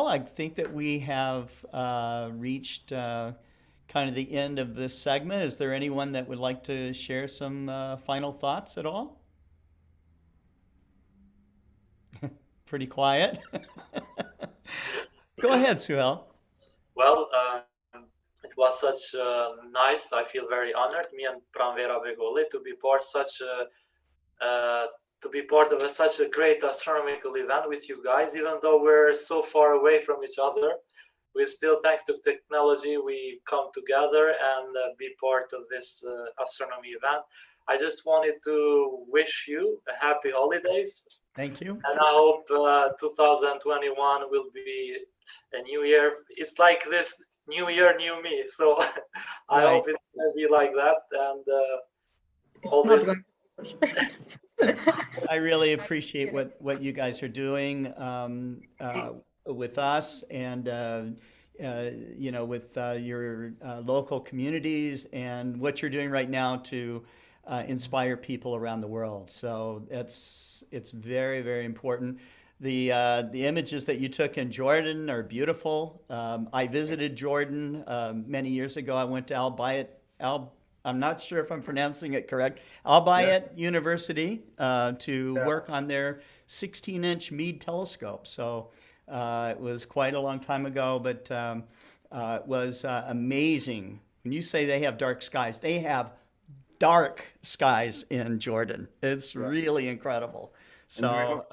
I think that we have reached kind of the end of this segment. Is there anyone that would like to share some final thoughts at all? Pretty quiet. Go ahead, Suhail. Well, it was such nice. I feel very honored, me and Pranvera Begole, to be part of such a great astronomical event with you guys. Even though we're so far away from each other, we still, thanks to technology, we come together and be part of this astronomy event. I just wanted to wish you a happy holidays. Thank you. And I hope 2021 will be a new year. It's like this new year, new me. So I hope it's going to be like that. And all this. I really appreciate what you guys are doing with us and with your local communities and what you're doing right now to inspire people around the world. So it's very, very important. The images that you took in Jordan are beautiful. I visited Jordan many years ago. I went to I'm not sure if I'm pronouncing it correct, Al-Bayt University to work on their 16-inch Meade telescope. So it was quite a long time ago, but it was amazing. When you say they have dark skies, they have dark skies in Jordan. It's really incredible. So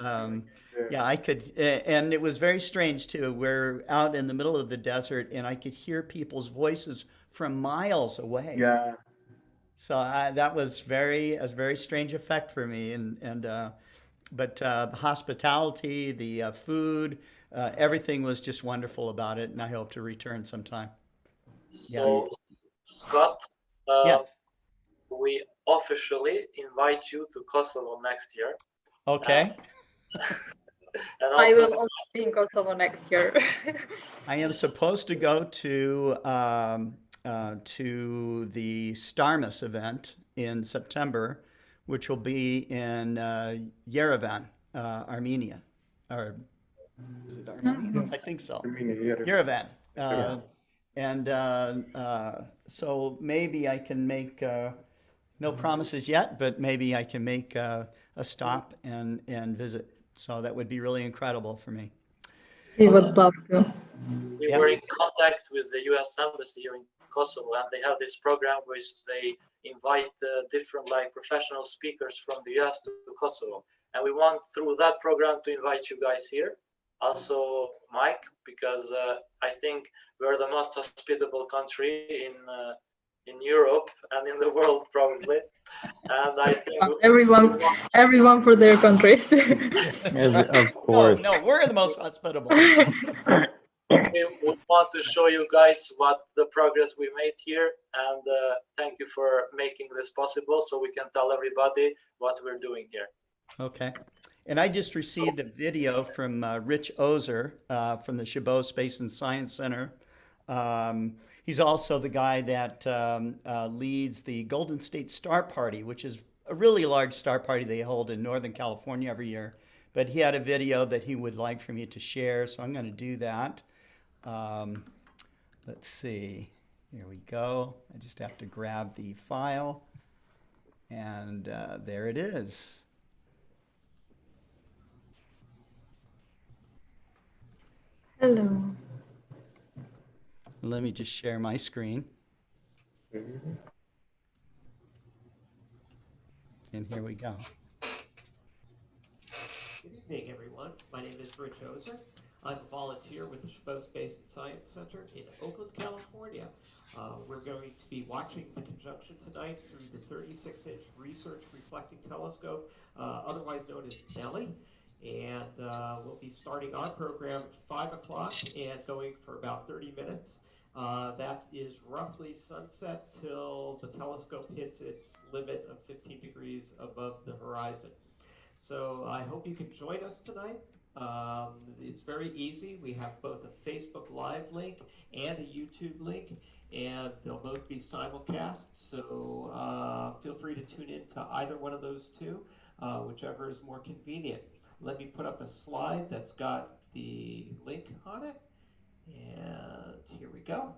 yeah, I could, and it was very strange too. We're out in the middle of the desert and I could hear people's voices from miles away. Yeah. So that was a very strange effect for me. But the hospitality, the food, everything was just wonderful about it. And I hope to return sometime. So, Scott, yes. We officially invite you to Kosovo next year. Okay. And also, I will also be in Kosovo next year. I am supposed to go to the Starmus event in September, which will be in Yerevan, Armenia. Or is it Armenia? I think so. Yerevan. So maybe I can make, no promises yet, but maybe I can make a stop and visit. So that would be really incredible for me. We would love to. We were in contact with the U.S. Embassy here in Kosovo, and they have this program which they invite different professional speakers from the U.S. to Kosovo. And we want through that program to invite you guys here. Also, Mike, because I think we're the most hospitable country in Europe and in the world probably. And I think everyone for their countries. Of course. No, we're the most hospitable. We want to show you guys what the progress we made here, and thank you for making this possible so we can tell everybody what we're doing here. Okay. And I just received a video from Rich Ozer from the Chabot Space and Science Center. He's also the guy that leads the Golden State Star Party, which is a really large star party they hold in Northern California every year. But he had a video that he would like for me to share, so I'm going to do that. Let's see. Here we go. I just have to grab the file. And there it is. Hello. Let me just share my screen. And here we go. Good evening, everyone. My name is Rich Ozer. I'm a volunteer with the Chabot Space and Science Center in Oakland, California. We're going to be watching the conjunction tonight through the 36-inch Research Reflecting Telescope, otherwise known as Nelly. And we'll be starting our program at 5 o'clock and going for about 30 minutes. That is roughly sunset till the telescope hits its limit of 15 degrees above the horizon. So I hope you can join us tonight. It's very easy. We have both a Facebook Live link and a YouTube link, and they'll both be simulcast. So feel free to tune in to either one of those two, whichever is more convenient. let me put up a slide that's got the link on it. And here we go.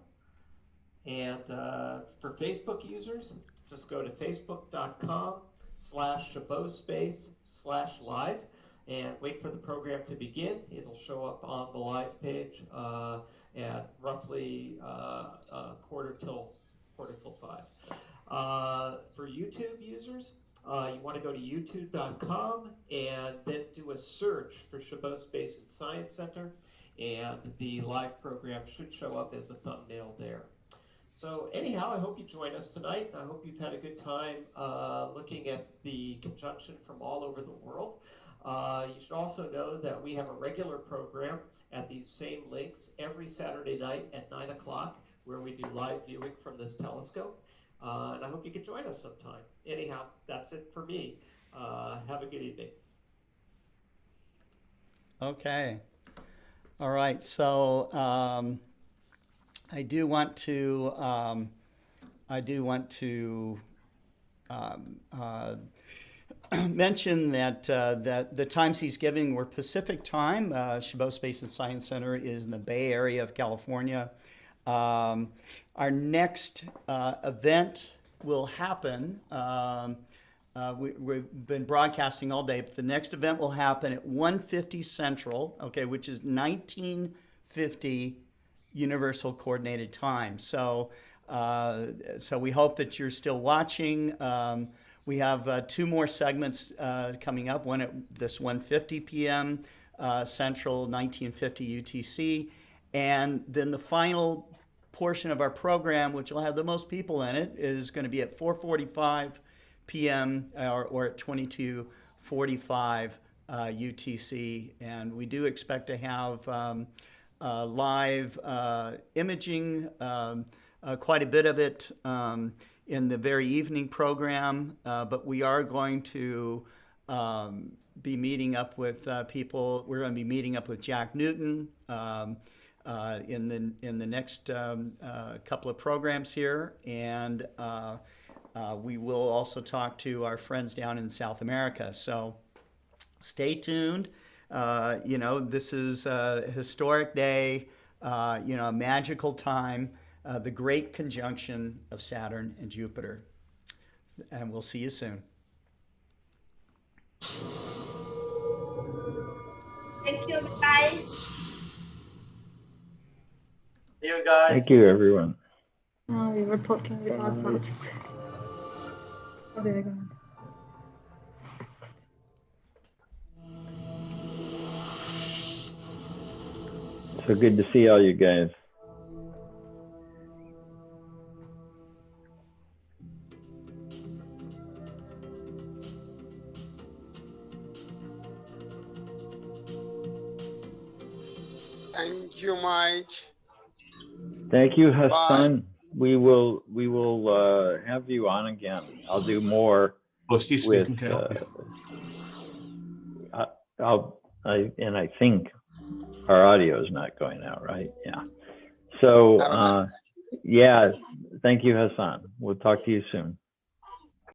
And for Facebook users, just go to facebook.com/ShabosSpace/live and wait for the program to begin. It'll show up on the live page at roughly quarter till 5. For YouTube users, you want to go to youtube.com and then do a search for Chabot Space and Science Center, and the live program should show up as a thumbnail there. So anyhow, I hope you join us tonight. I hope you've had a good time looking at the conjunction from all over the world. You should also know that we have a regular program at these same links every Saturday night at 9 o'clock, where we do live viewing from this telescope. And I hope you can join us sometime. Anyhow, that's it for me. Have a good evening. Okay. All right. So I do want to mention that that the times he's giving were Pacific time. Chabot Space and Science Center is in the Bay Area of California. Our next event will happen. We've been broadcasting all day, but the next event will happen at 1:50 Central, okay, which is 1950 Universal Coordinated Time. So, so we hope that you're still watching. We have 2 more segments coming up. One at this 1:50 p.m. Central, 1950 UTC, and then the final portion of our program, which will have the most people in it, is going to be at 4:45 p.m. or at 22:45 UTC, and we do expect to have live imaging, quite a bit of it in the very evening program, but we are going to be meeting up with people. We're going to be meeting up with Jack Newton in the next couple of programs here, and we will also talk to our friends down in South America. So stay tuned. You know, this is a historic day, you know, a magical time, the great conjunction of Saturn and Jupiter. And we'll see you soon. Thank you, guys. See you guys. Thank you, everyone. Oh, we were talking with ourselves. Oh, there we go. So good to see all you guys. Thank you, Mike. Thank you, Hassan. We will have you on again. I'll do more Solstice with. I think our audio is not going out, right? Yeah. So yeah, thank you, Hassan. We'll talk to you soon.